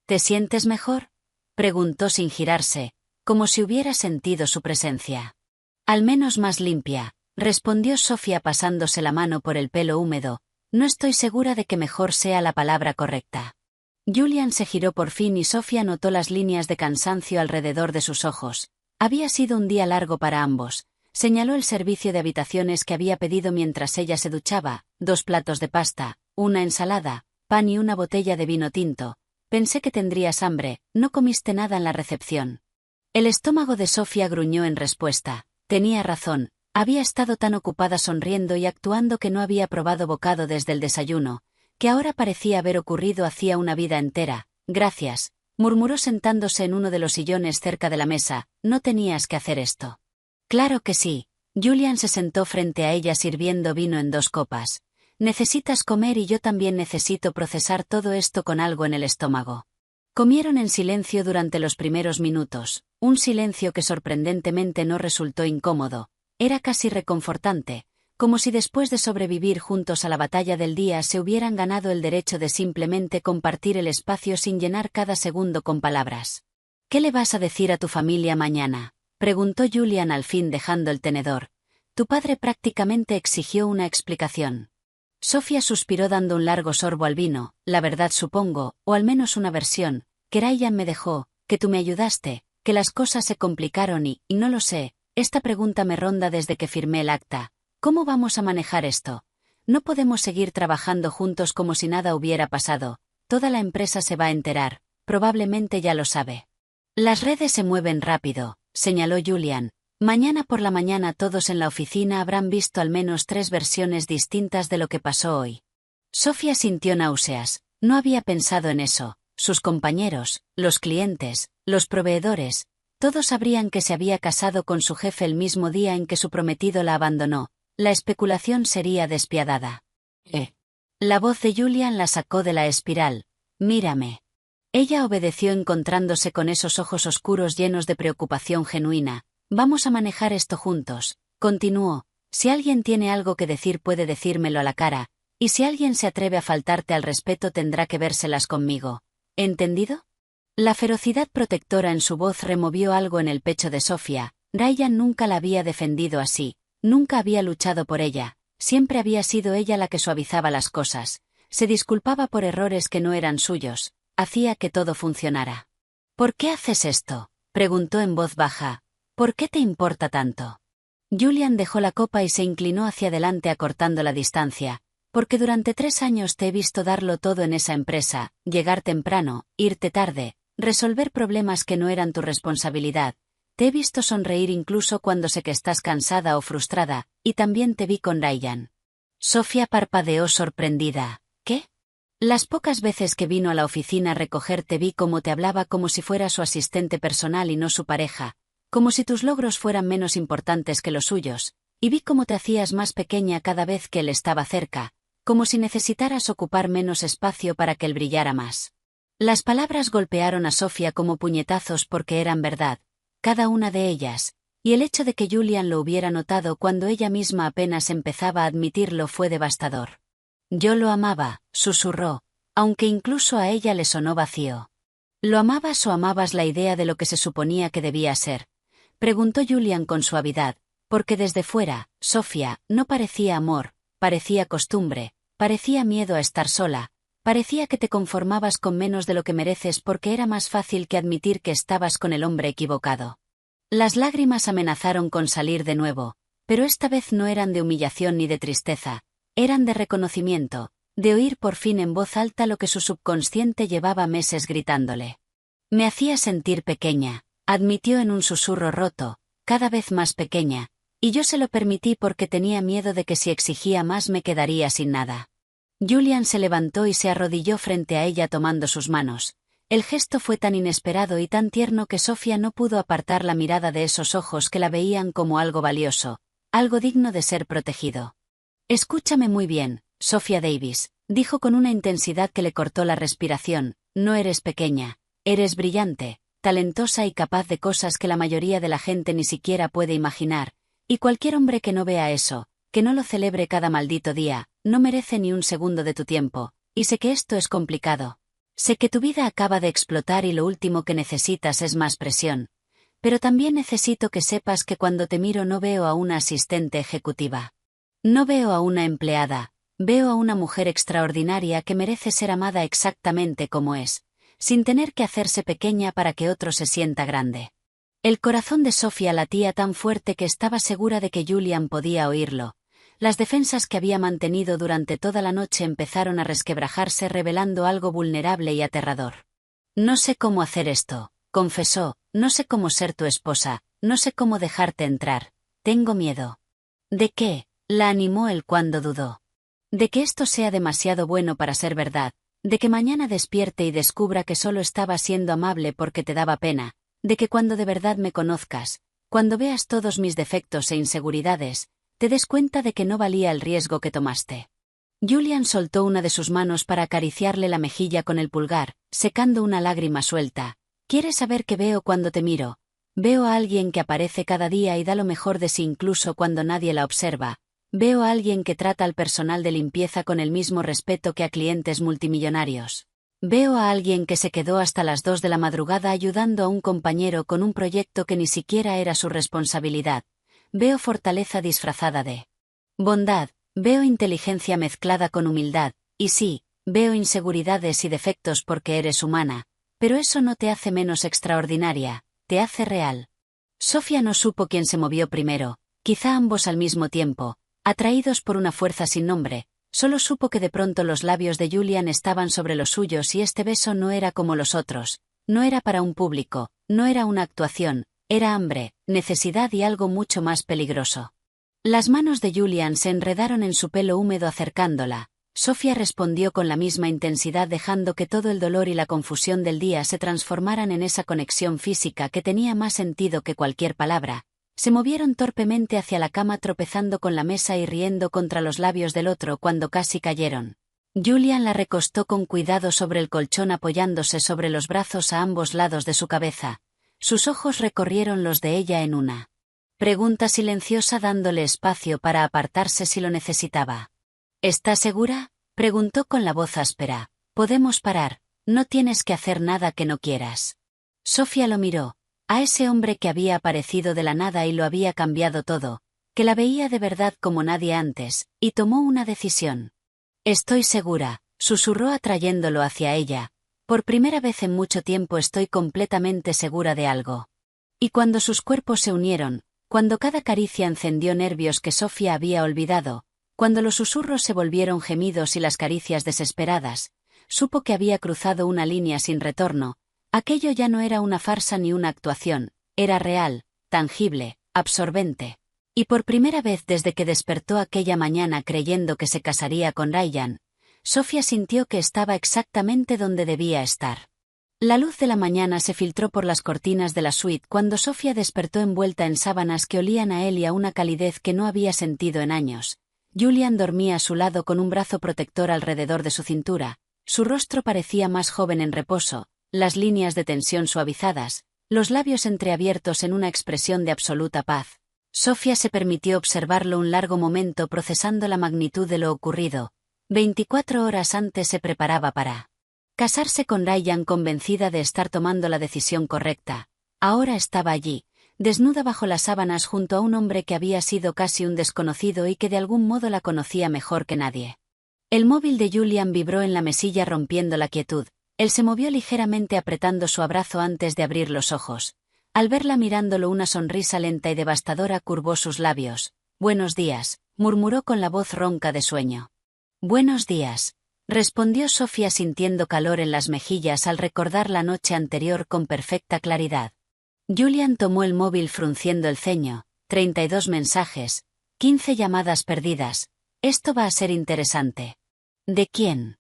¿Te sientes mejor?, preguntó sin girarse, como si hubiera sentido su presencia. Al menos más limpia, respondió Sofía pasándose la mano por el pelo húmedo. No estoy segura de que mejor sea la palabra correcta. Julian se giró por fin y Sofía notó las líneas de cansancio alrededor de sus ojos. Había sido un día largo para ambos. Señaló el servicio de habitaciones que había pedido mientras ella se duchaba: 2 platos de pasta, una ensalada, pan y una botella de vino tinto. Pensé que tendrías hambre, ¿no comiste nada en la recepción? El estómago de Sofía gruñó en respuesta. Tenía razón, había estado tan ocupada sonriendo y actuando que no había probado bocado desde el desayuno, que ahora parecía haber ocurrido hacía una vida entera. Gracias, murmuró sentándose en uno de los sillones cerca de la mesa. No tenías que hacer esto. Claro que sí. Julian se sentó frente a ella sirviendo vino en 2 copas. Necesitas comer y yo también necesito procesar todo esto con algo en el estómago. Comieron en silencio durante los primeros minutos, un silencio que sorprendentemente no resultó incómodo. Era casi reconfortante, como si después de sobrevivir juntos a la batalla del día se hubieran ganado el derecho de simplemente compartir el espacio sin llenar cada segundo con palabras. ¿Qué le vas a decir a tu familia mañana?, preguntó Julian al fin dejando el tenedor. Tu padre prácticamente exigió una explicación. Sofía suspiró dando un largo sorbo al vino. La verdad supongo, o al menos una versión, que Ryan me dejó, que tú me ayudaste, que las cosas se complicaron y no lo sé, esta pregunta me ronda desde que firmé el acta. ¿Cómo vamos a manejar esto? No podemos seguir trabajando juntos como si nada hubiera pasado. Toda la empresa se va a enterar, probablemente ya lo sabe. Las redes se mueven rápido, señaló Julian. Mañana por la mañana todos en la oficina habrán visto al menos 3 versiones distintas de lo que pasó hoy. Sofía sintió náuseas. No había pensado en eso. Sus compañeros, los clientes, los proveedores, todos sabrían que se había casado con su jefe el mismo día en que su prometido la abandonó. La especulación sería despiadada. La voz de Julian la sacó de la espiral. Mírame. Ella obedeció encontrándose con esos ojos oscuros llenos de preocupación genuina. Vamos a manejar esto juntos, continuó. Si alguien tiene algo que decir puede decírmelo a la cara, y si alguien se atreve a faltarte al respeto tendrá que vérselas conmigo. ¿Entendido? La ferocidad protectora en su voz removió algo en el pecho de Sofía. Ryan nunca la había defendido así, nunca había luchado por ella, siempre había sido ella la que suavizaba las cosas, se disculpaba por errores que no eran suyos, hacía que todo funcionara. ¿Por qué haces esto?, preguntó en voz baja. ¿Por qué te importa tanto? Julian dejó la copa y se inclinó hacia adelante acortando la distancia. Porque durante 3 años te he visto darlo todo en esa empresa, llegar temprano, irte tarde, resolver problemas que no eran tu responsabilidad. Te he visto sonreír incluso cuando sé que estás cansada o frustrada, y también te vi con Ryan. Sofía parpadeó sorprendida. ¿Qué? Las pocas veces que vino a la oficina a recogerte vi cómo te hablaba como si fuera su asistente personal y no su pareja. Como si tus logros fueran menos importantes que los suyos, y vi cómo te hacías más pequeña cada vez que él estaba cerca, como si necesitaras ocupar menos espacio para que él brillara más. Las palabras golpearon a Sofía como puñetazos porque eran verdad, cada una de ellas, y el hecho de que Julian lo hubiera notado cuando ella misma apenas empezaba a admitirlo fue devastador. Yo lo amaba, susurró, aunque incluso a ella le sonó vacío. ¿Lo amabas o amabas la idea de lo que se suponía que debía ser?, preguntó Julian con suavidad, porque desde fuera, Sofía, no parecía amor, parecía costumbre, parecía miedo a estar sola, parecía que te conformabas con menos de lo que mereces porque era más fácil que admitir que estabas con el hombre equivocado. Las lágrimas amenazaron con salir de nuevo, pero esta vez no eran de humillación ni de tristeza, eran de reconocimiento, de oír por fin en voz alta lo que su subconsciente llevaba meses gritándole. Me hacía sentir pequeña, admitió en un susurro roto, cada vez más pequeña, y yo se lo permití porque tenía miedo de que si exigía más me quedaría sin nada. Julian se levantó y se arrodilló frente a ella tomando sus manos. El gesto fue tan inesperado y tan tierno que Sofía no pudo apartar la mirada de esos ojos que la veían como algo valioso, algo digno de ser protegido. Escúchame muy bien, Sofía Davis, dijo con una intensidad que le cortó la respiración, no eres pequeña, eres brillante, talentosa y capaz de cosas que la mayoría de la gente ni siquiera puede imaginar, y cualquier hombre que no vea eso, que no lo celebre cada maldito día, no merece ni un segundo de tu tiempo, y sé que esto es complicado. Sé que tu vida acaba de explotar y lo último que necesitas es más presión. Pero también necesito que sepas que cuando te miro no veo a una asistente ejecutiva. No veo a una empleada, veo a una mujer extraordinaria que merece ser amada exactamente como es, sin tener que hacerse pequeña para que otro se sienta grande. El corazón de Sofía latía tan fuerte que estaba segura de que Julian podía oírlo. Las defensas que había mantenido durante toda la noche empezaron a resquebrajarse revelando algo vulnerable y aterrador. No sé cómo hacer esto, confesó, no sé cómo ser tu esposa, no sé cómo dejarte entrar, tengo miedo. ¿De qué? La animó él cuando dudó. De que esto sea demasiado bueno para ser verdad, de que mañana despierte y descubra que solo estaba siendo amable porque te daba pena, de que cuando de verdad me conozcas, cuando veas todos mis defectos e inseguridades, te des cuenta de que no valía el riesgo que tomaste. Julian soltó una de sus manos para acariciarle la mejilla con el pulgar, secando una lágrima suelta. ¿Quieres saber qué veo cuando te miro? Veo a alguien que aparece cada día y da lo mejor de sí incluso cuando nadie la observa. Veo a alguien que trata al personal de limpieza con el mismo respeto que a clientes multimillonarios. Veo a alguien que se quedó hasta las 2 de la madrugada ayudando a un compañero con un proyecto que ni siquiera era su responsabilidad. Veo fortaleza disfrazada de bondad, veo inteligencia mezclada con humildad, y sí, veo inseguridades y defectos porque eres humana, pero eso no te hace menos extraordinaria, te hace real. Sofía no supo quién se movió primero, quizá ambos al mismo tiempo, atraídos por una fuerza sin nombre, solo supo que de pronto los labios de Julian estaban sobre los suyos y este beso no era como los otros, no era para un público, no era una actuación, era hambre, necesidad y algo mucho más peligroso. Las manos de Julian se enredaron en su pelo húmedo acercándola. Sofía respondió con la misma intensidad dejando que todo el dolor y la confusión del día se transformaran en esa conexión física que tenía más sentido que cualquier palabra. Se movieron torpemente hacia la cama tropezando con la mesa y riendo contra los labios del otro cuando casi cayeron. Julian la recostó con cuidado sobre el colchón apoyándose sobre los brazos a ambos lados de su cabeza. Sus ojos recorrieron los de ella en una pregunta silenciosa dándole espacio para apartarse si lo necesitaba. ¿Estás segura? Preguntó con la voz áspera. Podemos parar, no tienes que hacer nada que no quieras. Sofía lo miró, a ese hombre que había aparecido de la nada y lo había cambiado todo, que la veía de verdad como nadie antes, y tomó una decisión. Estoy segura, susurró atrayéndolo hacia ella. Por primera vez en mucho tiempo estoy completamente segura de algo. Y cuando sus cuerpos se unieron, cuando cada caricia encendió nervios que Sofía había olvidado, cuando los susurros se volvieron gemidos y las caricias desesperadas, supo que había cruzado una línea sin retorno. Aquello ya no era una farsa ni una actuación, era real, tangible, absorbente. Y por primera vez desde que despertó aquella mañana creyendo que se casaría con Ryan, Sofía sintió que estaba exactamente donde debía estar. La luz de la mañana se filtró por las cortinas de la suite cuando Sofía despertó envuelta en sábanas que olían a él y a una calidez que no había sentido en años. Julian dormía a su lado con un brazo protector alrededor de su cintura. Su rostro parecía más joven en reposo, las líneas de tensión suavizadas, los labios entreabiertos en una expresión de absoluta paz. Sofía se permitió observarlo un largo momento procesando la magnitud de lo ocurrido. 24 horas antes se preparaba para casarse con Ryan convencida de estar tomando la decisión correcta. Ahora estaba allí, desnuda bajo las sábanas junto a un hombre que había sido casi un desconocido y que de algún modo la conocía mejor que nadie. El móvil de Julian vibró en la mesilla rompiendo la quietud. Él se movió ligeramente apretando su abrazo antes de abrir los ojos. Al verla mirándolo una sonrisa lenta y devastadora curvó sus labios. «Buenos días», murmuró con la voz ronca de sueño. «Buenos días», respondió Sofía sintiendo calor en las mejillas al recordar la noche anterior con perfecta claridad. Julian tomó el móvil frunciendo el ceño. 32 mensajes, 15 llamadas perdidas. Esto va a ser interesante. ¿De quién?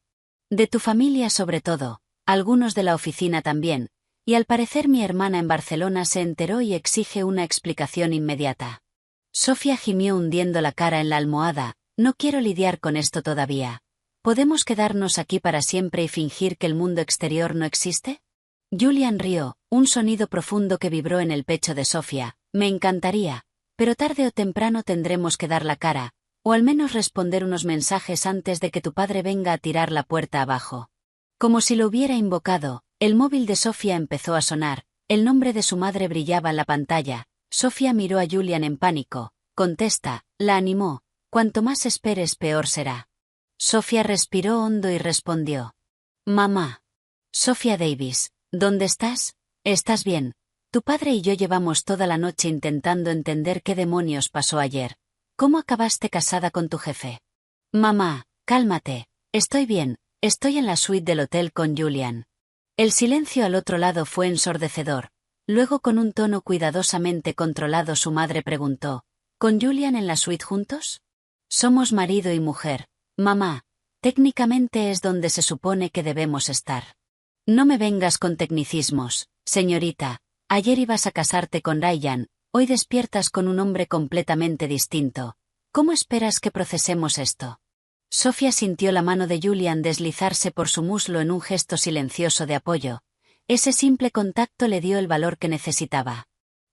De tu familia sobre todo, algunos de la oficina también, y al parecer mi hermana en Barcelona se enteró y exige una explicación inmediata. Sofía gimió hundiendo la cara en la almohada. No quiero lidiar con esto todavía. ¿Podemos quedarnos aquí para siempre y fingir que el mundo exterior no existe? Julian rió, un sonido profundo que vibró en el pecho de Sofía. Me encantaría, pero tarde o temprano tendremos que dar la cara. O al menos responder unos mensajes antes de que tu padre venga a tirar la puerta abajo. Como si lo hubiera invocado, el móvil de Sofía empezó a sonar, el nombre de su madre brillaba en la pantalla. Sofía miró a Julian en pánico. Contesta, la animó. Cuanto más esperes peor será. Sofía respiró hondo y respondió. Mamá. Sofía Davis, ¿dónde estás? ¿Estás bien? Tu padre y yo llevamos toda la noche intentando entender qué demonios pasó ayer. ¿Cómo acabaste casada con tu jefe? Mamá, cálmate. Estoy bien, estoy en la suite del hotel con Julian. El silencio al otro lado fue ensordecedor. Luego con un tono cuidadosamente controlado su madre preguntó, ¿con Julian en la suite juntos? Somos marido y mujer. Mamá, técnicamente es donde se supone que debemos estar. No me vengas con tecnicismos, señorita. Ayer ibas a casarte con Ryan, hoy despiertas con un hombre completamente distinto. ¿Cómo esperas que procesemos esto? Sofía sintió la mano de Julian deslizarse por su muslo en un gesto silencioso de apoyo. Ese simple contacto le dio el valor que necesitaba.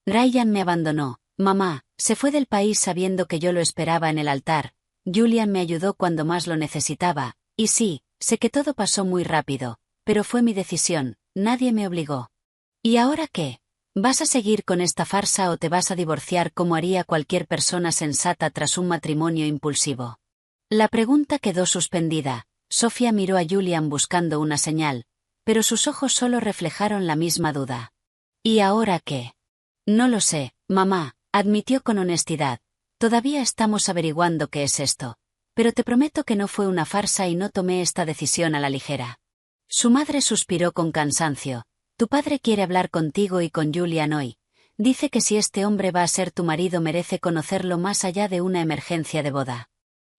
Ryan me abandonó, mamá, se fue del país sabiendo que yo lo esperaba en el altar. Julian me ayudó cuando más lo necesitaba, y sí, sé que todo pasó muy rápido, pero fue mi decisión, nadie me obligó. ¿Y ahora qué? ¿Vas a seguir con esta farsa o te vas a divorciar como haría cualquier persona sensata tras un matrimonio impulsivo? La pregunta quedó suspendida. Sofía miró a Julian buscando una señal, pero sus ojos solo reflejaron la misma duda. ¿Y ahora qué? No lo sé, mamá, admitió con honestidad. Todavía estamos averiguando qué es esto, pero te prometo que no fue una farsa y no tomé esta decisión a la ligera. Su madre suspiró con cansancio. Tu padre quiere hablar contigo y con Julian hoy. Dice que si este hombre va a ser tu marido merece conocerlo más allá de una emergencia de boda.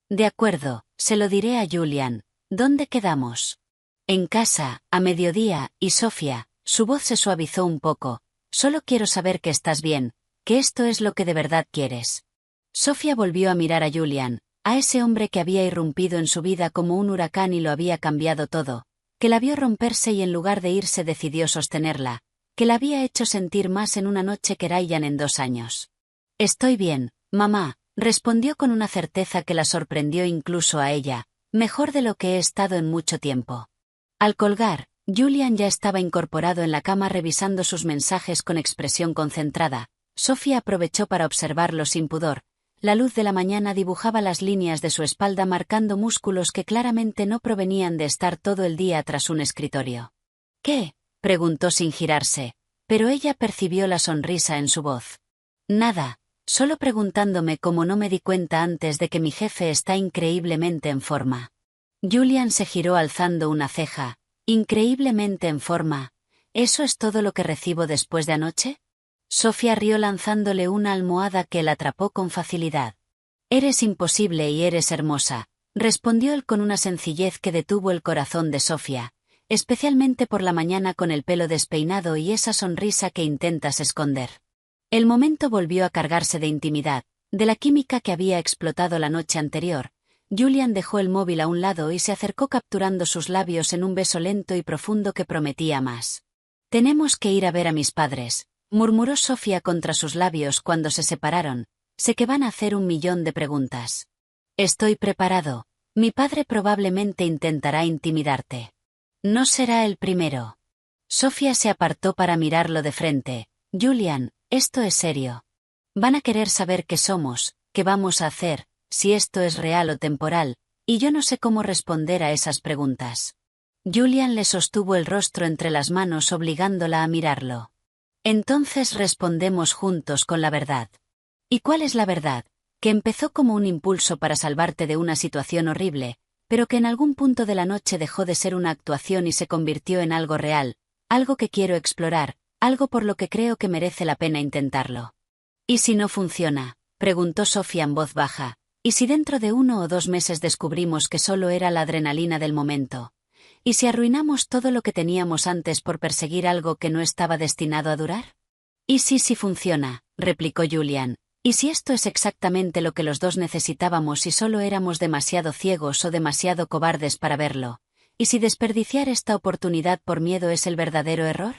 De acuerdo, se lo diré a Julian. ¿Dónde quedamos? En casa, a mediodía, y Sofía, su voz se suavizó un poco. Solo quiero saber que estás bien, que esto es lo que de verdad quieres. Sofía volvió a mirar a Julian, a ese hombre que había irrumpido en su vida como un huracán y lo había cambiado todo, que la vio romperse y en lugar de irse decidió sostenerla, que la había hecho sentir más en una noche que Ryan en 2 años. Estoy bien, mamá, respondió con una certeza que la sorprendió incluso a ella, mejor de lo que he estado en mucho tiempo. Al colgar, Julian ya estaba incorporado en la cama revisando sus mensajes con expresión concentrada. Sofía aprovechó para observarlo sin pudor. La luz de la mañana dibujaba las líneas de su espalda marcando músculos que claramente no provenían de estar todo el día tras un escritorio. ¿Qué? Preguntó sin girarse, pero ella percibió la sonrisa en su voz. Nada, solo preguntándome cómo no me di cuenta antes de que mi jefe está increíblemente en forma. Julian se giró alzando una ceja. Increíblemente en forma. ¿Eso es todo lo que recibo después de anoche? Sofía rió lanzándole una almohada que la atrapó con facilidad. Eres imposible y eres hermosa, respondió él con una sencillez que detuvo el corazón de Sofía, especialmente por la mañana con el pelo despeinado y esa sonrisa que intentas esconder. El momento volvió a cargarse de intimidad, de la química que había explotado la noche anterior. Julian dejó el móvil a un lado y se acercó capturando sus labios en un beso lento y profundo que prometía más. Tenemos que ir a ver a mis padres, murmuró Sofía contra sus labios cuando se separaron. Sé que van a hacer 1.000.000 de preguntas. Estoy preparado. Mi padre probablemente intentará intimidarte. No será el primero. Sofía se apartó para mirarlo de frente. Julian, esto es serio. Van a querer saber qué somos, qué vamos a hacer, si esto es real o temporal, y yo no sé cómo responder a esas preguntas. Julian le sostuvo el rostro entre las manos obligándola a mirarlo. Entonces respondemos juntos con la verdad. ¿Y cuál es la verdad? Que empezó como un impulso para salvarte de una situación horrible, pero que en algún punto de la noche dejó de ser una actuación y se convirtió en algo real, algo que quiero explorar, algo por lo que creo que merece la pena intentarlo. ¿Y si no funciona? Preguntó Sofía en voz baja. ¿Y si dentro de 1 o 2 meses descubrimos que solo era la adrenalina del momento? ¿Y si arruinamos todo lo que teníamos antes por perseguir algo que no estaba destinado a durar? ¿Y si funciona? Replicó Julian. ¿Y si esto es exactamente lo que los dos necesitábamos y solo éramos demasiado ciegos o demasiado cobardes para verlo? ¿Y si desperdiciar esta oportunidad por miedo es el verdadero error?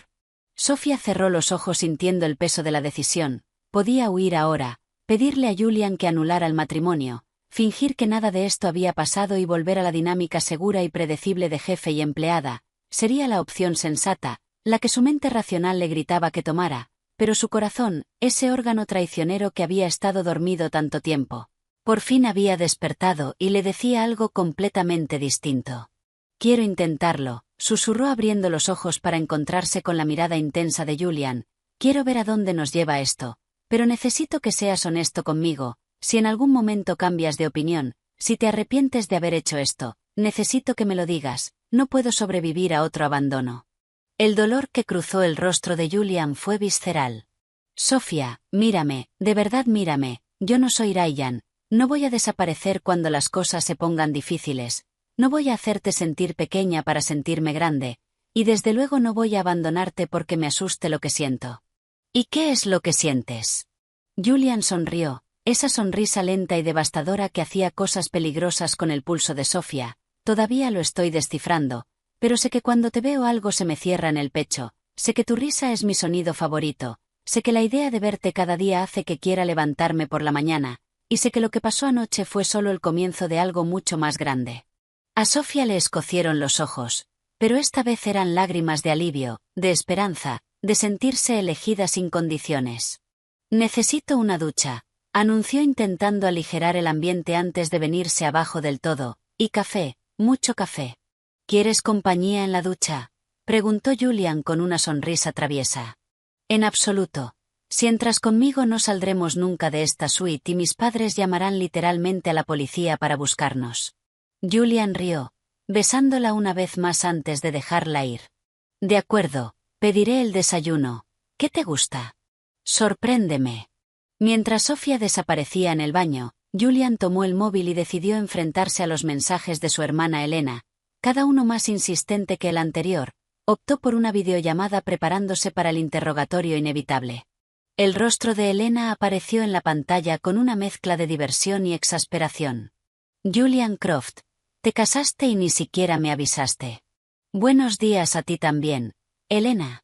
Sofía cerró los ojos sintiendo el peso de la decisión. Podía huir ahora, pedirle a Julian que anulara el matrimonio, fingir que nada de esto había pasado y volver a la dinámica segura y predecible de jefe y empleada, sería la opción sensata, la que su mente racional le gritaba que tomara, pero su corazón, ese órgano traicionero que había estado dormido tanto tiempo, por fin había despertado y le decía algo completamente distinto. «Quiero intentarlo», susurró abriendo los ojos para encontrarse con la mirada intensa de Julian. «Quiero ver a dónde nos lleva esto, pero necesito que seas honesto conmigo. Si en algún momento cambias de opinión, si te arrepientes de haber hecho esto, necesito que me lo digas, no puedo sobrevivir a otro abandono». El dolor que cruzó el rostro de Julian fue visceral. «Sofía, mírame, de verdad mírame, yo no soy Ryan, no voy a desaparecer cuando las cosas se pongan difíciles, no voy a hacerte sentir pequeña para sentirme grande, y desde luego no voy a abandonarte porque me asuste lo que siento». «¿Y qué es lo que sientes?». Julian sonrió, esa sonrisa lenta y devastadora que hacía cosas peligrosas con el pulso de Sofía. «Todavía lo estoy descifrando, pero sé que cuando te veo algo se me cierra en el pecho, sé que tu risa es mi sonido favorito, sé que la idea de verte cada día hace que quiera levantarme por la mañana, y sé que lo que pasó anoche fue solo el comienzo de algo mucho más grande». A Sofía le escocieron los ojos, pero esta vez eran lágrimas de alivio, de esperanza, de sentirse elegida sin condiciones. «Necesito una ducha», anunció intentando aligerar el ambiente antes de venirse abajo del todo, «y café, mucho café». «¿Quieres compañía en la ducha?», preguntó Julian con una sonrisa traviesa. «En absoluto. Si entras conmigo no saldremos nunca de esta suite y mis padres llamarán literalmente a la policía para buscarnos». Julian rió, besándola una vez más antes de dejarla ir. «De acuerdo, pediré el desayuno. ¿Qué te gusta?». «Sorpréndeme». Mientras Sofía desaparecía en el baño, Julian tomó el móvil y decidió enfrentarse a los mensajes de su hermana Elena, cada uno más insistente que el anterior. Optó por una videollamada preparándose para el interrogatorio inevitable. El rostro de Elena apareció en la pantalla con una mezcla de diversión y exasperación. «Julian Croft, te casaste y ni siquiera me avisaste». «Buenos días a ti también, Elena».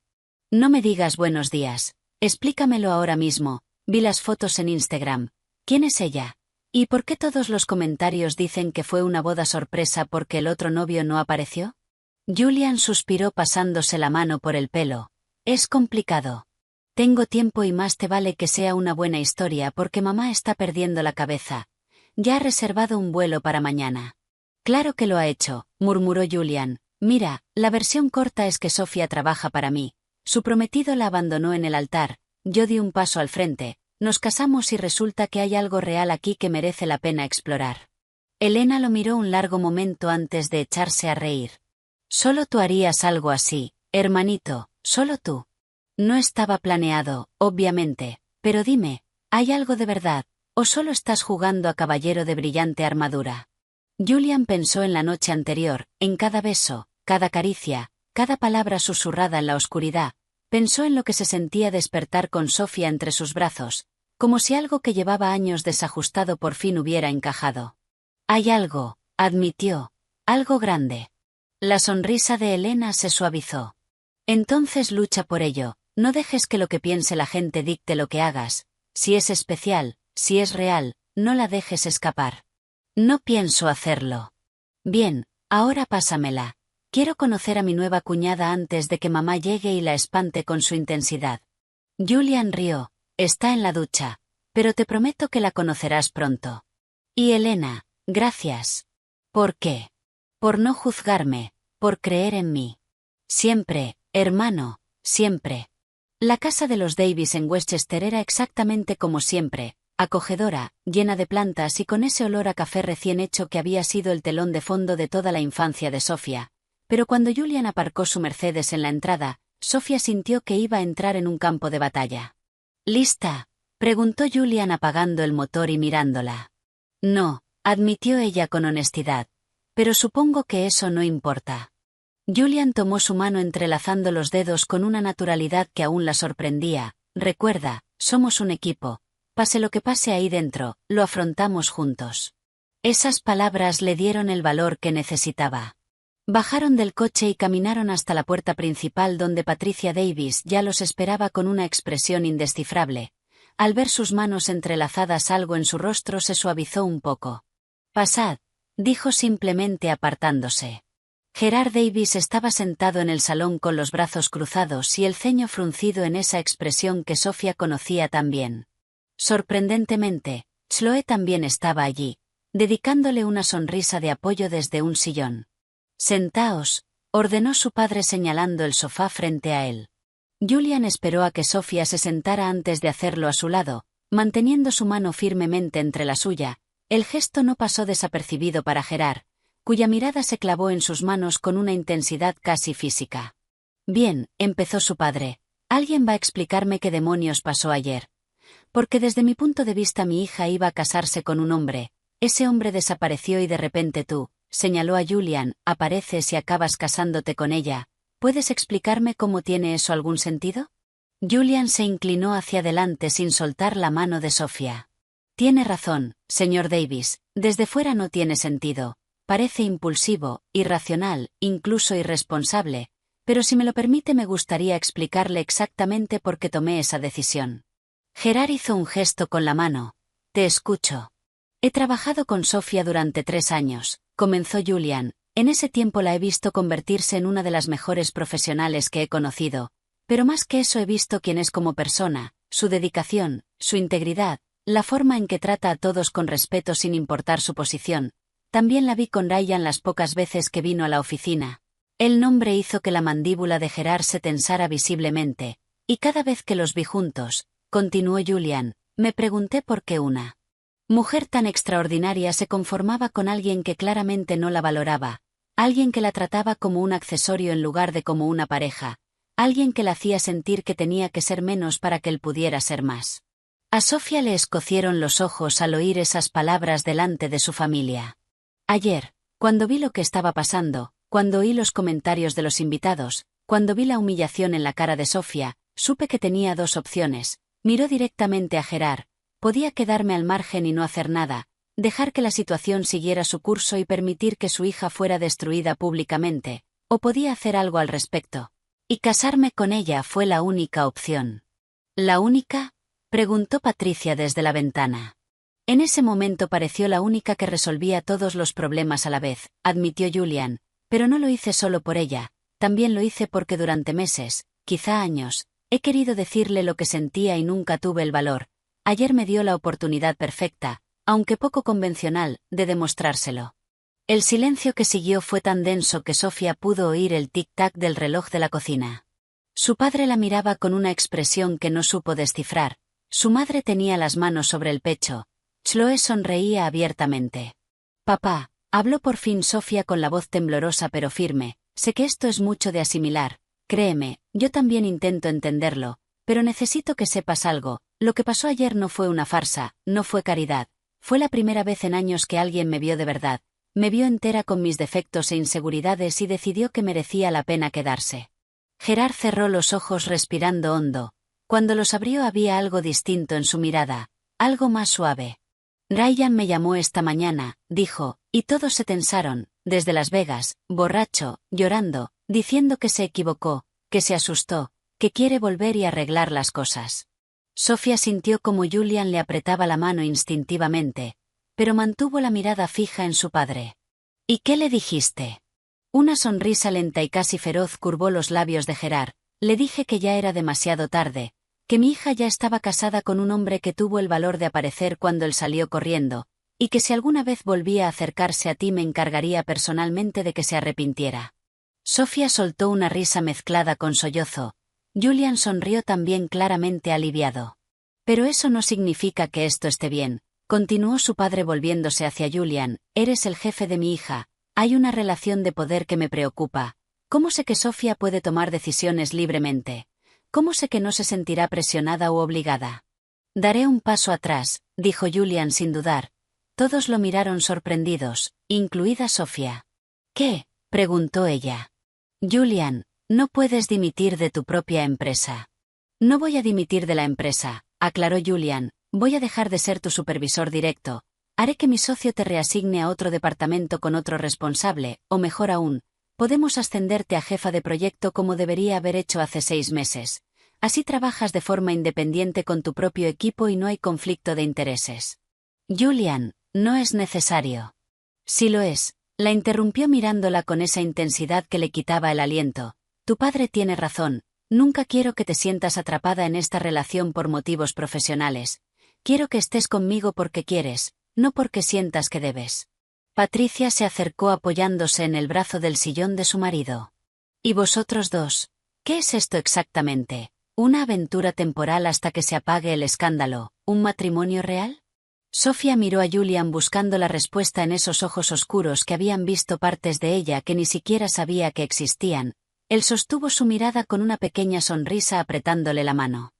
«No me digas buenos días, explícamelo ahora mismo, vi las fotos en Instagram. ¿Quién es ella? ¿Y por qué todos los comentarios dicen que fue una boda sorpresa porque el otro novio no apareció?». Julian suspiró pasándose la mano por el pelo. «Es complicado. Tengo tiempo y más te vale que sea una buena historia porque mamá está perdiendo la cabeza. Ya ha reservado un vuelo para mañana». «Claro que lo ha hecho», murmuró Julian. «Mira, la versión corta es que Sofía trabaja para mí. Su prometido la abandonó en el altar, yo di un paso al frente, nos casamos y resulta que hay algo real aquí que merece la pena explorar». Elena lo miró un largo momento antes de echarse a reír. «Solo tú harías algo así, hermanito, solo tú». «No estaba planeado, obviamente, pero dime, ¿hay algo de verdad, o solo estás jugando a caballero de brillante armadura?». Julian pensó en la noche anterior, en cada beso, cada caricia, cada palabra susurrada en la oscuridad. Pensó en lo que se sentía despertar con Sofía entre sus brazos, como si algo que llevaba años desajustado por fin hubiera encajado. «Hay algo», admitió, «algo grande». La sonrisa de Elena se suavizó. «Entonces lucha por ello, no dejes que lo que piense la gente dicte lo que hagas. Si es especial, si es real, no la dejes escapar». «No pienso hacerlo». «Bien, ahora pásamela. Quiero conocer a mi nueva cuñada antes de que mamá llegue y la espante con su intensidad». Julian rió. «Está en la ducha, pero te prometo que la conocerás pronto». «Y Elena, gracias». «¿Por qué?». «Por no juzgarme, por creer en mí». «Siempre, hermano, siempre». La casa de los Davis en Westchester era exactamente como siempre, acogedora, llena de plantas y con ese olor a café recién hecho que había sido el telón de fondo de toda la infancia de Sofía. Pero cuando Julian aparcó su Mercedes en la entrada, Sofía sintió que iba a entrar en un campo de batalla. «¿Lista?», preguntó Julian apagando el motor y mirándola. «No», admitió ella con honestidad. «Pero supongo que eso no importa». Julian tomó su mano entrelazando los dedos con una naturalidad que aún la sorprendía. «Recuerda, somos un equipo. Pase lo que pase ahí dentro, lo afrontamos juntos». Esas palabras le dieron el valor que necesitaba. Bajaron del coche y caminaron hasta la puerta principal donde Patricia Davis ya los esperaba con una expresión indescifrable. Al ver sus manos entrelazadas algo en su rostro se suavizó un poco. Pasad, dijo simplemente apartándose. Gerard Davis estaba sentado en el salón con los brazos cruzados y el ceño fruncido en esa expresión que Sofía conocía tan bien. Sorprendentemente, Chloe también estaba allí, dedicándole una sonrisa de apoyo desde un sillón. «Sentaos», ordenó su padre señalando el sofá frente a él. Julian esperó a que Sofía se sentara antes de hacerlo a su lado, manteniendo su mano firmemente entre la suya. El gesto no pasó desapercibido para Gerard, cuya mirada se clavó en sus manos con una intensidad casi física. «Bien», empezó su padre, «alguien va a explicarme qué demonios pasó ayer. Porque desde mi punto de vista mi hija iba a casarse con un hombre, ese hombre desapareció y de repente tú», señaló a Julian, «apareces y acabas casándote con ella. ¿Puedes explicarme cómo tiene eso algún sentido?» Julian se inclinó hacia adelante sin soltar la mano de Sofía. «Tiene razón, señor Davis, desde fuera no tiene sentido. Parece impulsivo, irracional, incluso irresponsable, pero si me lo permite me gustaría explicarle exactamente por qué tomé esa decisión». Gerard hizo un gesto con la mano. «Te escucho». «He trabajado con Sofía durante 3 años», comenzó Julian. «En ese tiempo la he visto convertirse en una de las mejores profesionales que he conocido, pero más que eso he visto quién es como persona, su dedicación, su integridad, la forma en que trata a todos con respeto sin importar su posición. También la vi con Ryan las pocas veces que vino a la oficina». El nombre hizo que la mandíbula de Gerard se tensara visiblemente, y cada vez que los vi juntos, continuó Julian, me pregunté por qué una mujer tan extraordinaria se conformaba con alguien que claramente no la valoraba, alguien que la trataba como un accesorio en lugar de como una pareja, alguien que la hacía sentir que tenía que ser menos para que él pudiera ser más. A Sofía le escocieron los ojos al oír esas palabras delante de su familia. Ayer, cuando vi lo que estaba pasando, cuando oí los comentarios de los invitados, cuando vi la humillación en la cara de Sofía, supe que tenía 2 opciones. Miró directamente a Gerard. Podía quedarme al margen y no hacer nada, dejar que la situación siguiera su curso y permitir que su hija fuera destruida públicamente, o podía hacer algo al respecto. Y casarme con ella fue la única opción. ¿La única?, preguntó Patricia desde la ventana. En ese momento pareció la única que resolvía todos los problemas a la vez, admitió Julian, pero no lo hice solo por ella, también lo hice porque durante meses, quizá años, he querido decirle lo que sentía y nunca tuve el valor. Ayer me dio la oportunidad perfecta, aunque poco convencional, de demostrárselo. El silencio que siguió fue tan denso que Sofía pudo oír el tic-tac del reloj de la cocina. Su padre la miraba con una expresión que no supo descifrar. Su madre tenía las manos sobre el pecho. Chloe sonreía abiertamente. «Papá», habló por fin Sofía con la voz temblorosa pero firme, «sé que esto es mucho de asimilar. Créeme, yo también intento entenderlo, pero necesito que sepas algo. Lo que pasó ayer no fue una farsa, no fue caridad. Fue la primera vez en años que alguien me vio de verdad. Me vio entera con mis defectos e inseguridades y decidió que merecía la pena quedarse». Gerard cerró los ojos respirando hondo. Cuando los abrió había algo distinto en su mirada, algo más suave. «Ryan me llamó esta mañana», dijo, y todos se tensaron, desde Las Vegas, borracho, llorando, diciendo que se equivocó, que se asustó, que quiere volver y arreglar las cosas. Sofía sintió como Julian le apretaba la mano instintivamente, pero mantuvo la mirada fija en su padre. «¿Y qué le dijiste?» Una sonrisa lenta y casi feroz curvó los labios de Gerard. «Le dije que ya era demasiado tarde, que mi hija ya estaba casada con un hombre que tuvo el valor de aparecer cuando él salió corriendo, y que si alguna vez volvía a acercarse a ti me encargaría personalmente de que se arrepintiera». Sofía soltó una risa mezclada con sollozo. Julian sonrió también claramente aliviado. «Pero eso no significa que esto esté bien», continuó su padre volviéndose hacia Julian, «eres el jefe de mi hija, hay una relación de poder que me preocupa. ¿Cómo sé que Sofía puede tomar decisiones libremente? ¿Cómo sé que no se sentirá presionada u obligada?» «Daré un paso atrás», dijo Julian sin dudar. Todos lo miraron sorprendidos, incluida Sofía. «¿Qué?», preguntó ella. «Julian, no puedes dimitir de tu propia empresa». «No voy a dimitir de la empresa», aclaró Julian, «voy a dejar de ser tu supervisor directo. Haré que mi socio te reasigne a otro departamento con otro responsable, o mejor aún, podemos ascenderte a jefa de proyecto como debería haber hecho hace 6 meses. Así trabajas de forma independiente con tu propio equipo y no hay conflicto de intereses». «Julian, no es necesario». Sí lo es, la interrumpió mirándola con esa intensidad que le quitaba el aliento. Tu padre tiene razón, nunca quiero que te sientas atrapada en esta relación por motivos profesionales. Quiero que estés conmigo porque quieres, no porque sientas que debes. Patricia se acercó apoyándose en el brazo del sillón de su marido. ¿Y vosotros dos? ¿Qué es esto exactamente? ¿Una aventura temporal hasta que se apague el escándalo? ¿Un matrimonio real? Sofía miró a Julian buscando la respuesta en esos ojos oscuros que habían visto partes de ella que ni siquiera sabía que existían. Él sostuvo su mirada con una pequeña sonrisa apretándole la mano.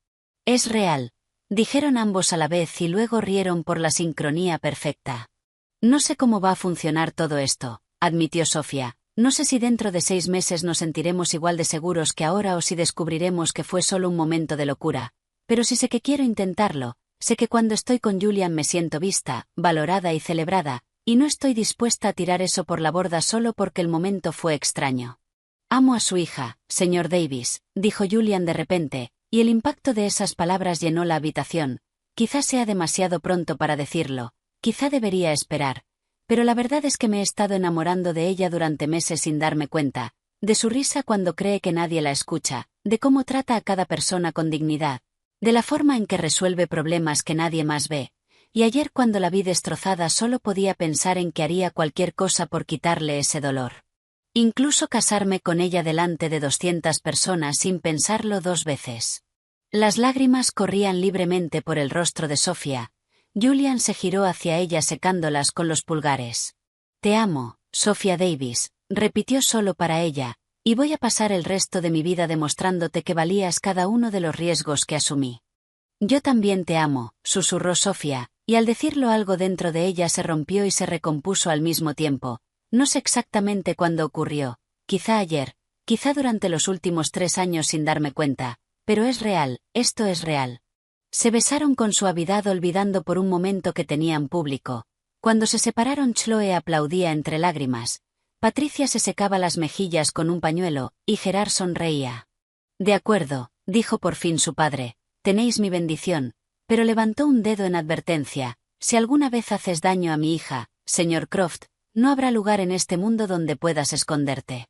Es real, dijeron ambos a la vez y luego rieron por la sincronía perfecta. No sé cómo va a funcionar todo esto, admitió Sofía. No sé si dentro de 6 meses nos sentiremos igual de seguros que ahora o si descubriremos que fue solo un momento de locura. Pero sí sé que quiero intentarlo, sé que cuando estoy con Julian me siento vista, valorada y celebrada, y no estoy dispuesta a tirar eso por la borda solo porque el momento fue extraño. Amo a su hija, señor Davis, dijo Julian de repente, y el impacto de esas palabras llenó la habitación. Quizá sea demasiado pronto para decirlo, quizá debería esperar. Pero la verdad es que me he estado enamorando de ella durante meses sin darme cuenta, de su risa cuando cree que nadie la escucha, de cómo trata a cada persona con dignidad, de la forma en que resuelve problemas que nadie más ve, y ayer cuando la vi destrozada solo podía pensar en que haría cualquier cosa por quitarle ese dolor. Incluso casarme con ella delante de 200 personas sin pensarlo 2 veces. Las lágrimas corrían libremente por el rostro de Sofía. Julian se giró hacia ella secándolas con los pulgares. Te amo, Sofía Davis, repitió solo para ella, y voy a pasar el resto de mi vida demostrándote que valías cada uno de los riesgos que asumí. Yo también te amo, susurró Sofía, y al decirlo algo dentro de ella se rompió y se recompuso al mismo tiempo. No sé exactamente cuándo ocurrió, quizá ayer, quizá durante los últimos 3 años sin darme cuenta, pero es real, esto es real. Se besaron con suavidad olvidando por un momento que tenían público. Cuando se separaron Chloe aplaudía entre lágrimas. Patricia se secaba las mejillas con un pañuelo, y Gerard sonreía. De acuerdo, dijo por fin su padre, tenéis mi bendición, pero levantó un dedo en advertencia, si alguna vez haces daño a mi hija, señor Croft, no habrá lugar en este mundo donde puedas esconderte.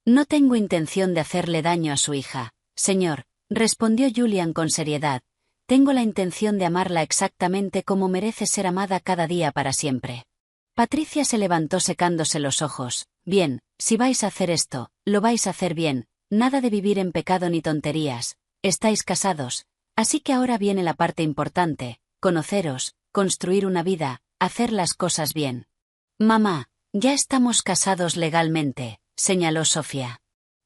No tengo intención de hacerle daño a su hija, señor, respondió Julian con seriedad. Tengo la intención de amarla exactamente como merece ser amada cada día para siempre. Patricia se levantó secándose los ojos. Bien, si vais a hacer esto, lo vais a hacer bien, nada de vivir en pecado ni tonterías. Estáis casados, así que ahora viene la parte importante, conoceros, construir una vida, hacer las cosas bien. Mamá, ya estamos casados legalmente, señaló Sofía.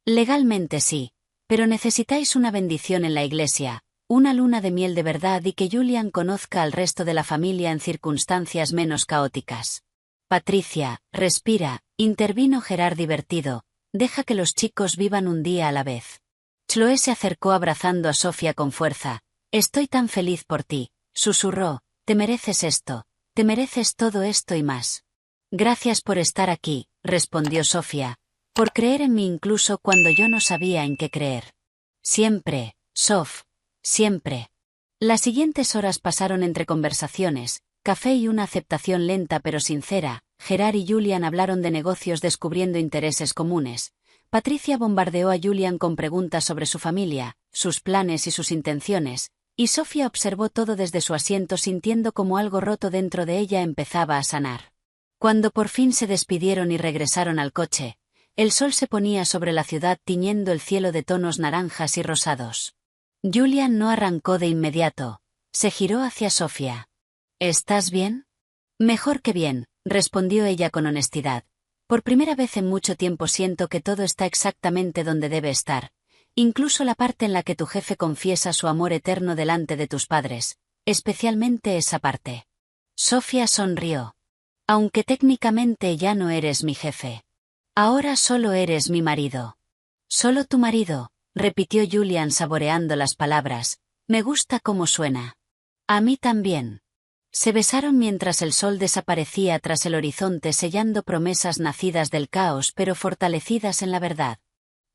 Legalmente sí, pero necesitáis una bendición en la iglesia. Una luna de miel de verdad y que Julian conozca al resto de la familia en circunstancias menos caóticas. Patricia, respira, intervino Gerard divertido, deja que los chicos vivan un día a la vez. Chloe se acercó abrazando a Sofía con fuerza. Estoy tan feliz por ti, susurró, te mereces esto, te mereces todo esto y más. Gracias por estar aquí, respondió Sofía, por creer en mí incluso cuando yo no sabía en qué creer. Siempre, Sof. Siempre. Las siguientes horas pasaron entre conversaciones, café y una aceptación lenta pero sincera. Gerard y Julian hablaron de negocios descubriendo intereses comunes. Patricia bombardeó a Julian con preguntas sobre su familia, sus planes y sus intenciones, y Sofía observó todo desde su asiento sintiendo como algo roto dentro de ella empezaba a sanar. Cuando por fin se despidieron y regresaron al coche, el sol se ponía sobre la ciudad tiñendo el cielo de tonos naranjas y rosados. Julian no arrancó de inmediato. Se giró hacia Sofía. ¿Estás bien? Mejor que bien, respondió ella con honestidad. Por primera vez en mucho tiempo siento que todo está exactamente donde debe estar, incluso la parte en la que tu jefe confiesa su amor eterno delante de tus padres, especialmente esa parte. Sofía sonrió. Aunque técnicamente ya no eres mi jefe. Ahora solo eres mi marido. Solo tu marido, repitió Julian saboreando las palabras. Me gusta cómo suena. A mí también. Se besaron mientras el sol desaparecía tras el horizonte sellando promesas nacidas del caos pero fortalecidas en la verdad.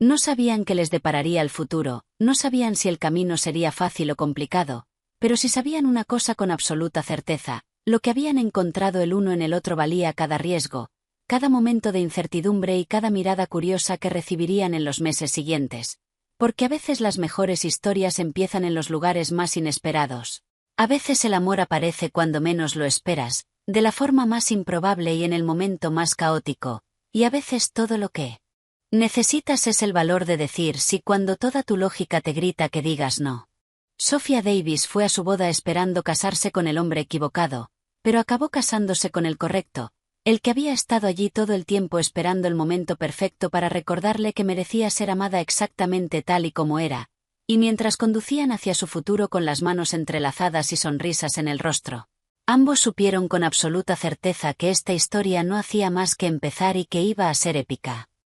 No sabían qué les depararía el futuro, no sabían si el camino sería fácil o complicado, pero sí sabían una cosa con absoluta certeza, lo que habían encontrado el uno en el otro valía cada riesgo, cada momento de incertidumbre y cada mirada curiosa que recibirían en los meses siguientes. Porque a veces las mejores historias empiezan en los lugares más inesperados. A veces el amor aparece cuando menos lo esperas, de la forma más improbable y en el momento más caótico, y a veces todo lo que necesitas es el valor de decir sí cuando toda tu lógica te grita que digas no. Sophia Davis fue a su boda esperando casarse con el hombre equivocado, pero acabó casándose con el correcto, el que había estado allí todo el tiempo esperando el momento perfecto para recordarle que merecía ser amada exactamente tal y como era, y mientras conducían hacia su futuro con las manos entrelazadas y sonrisas en el rostro, ambos supieron con absoluta certeza que esta historia no hacía más que empezar y que iba a ser épica.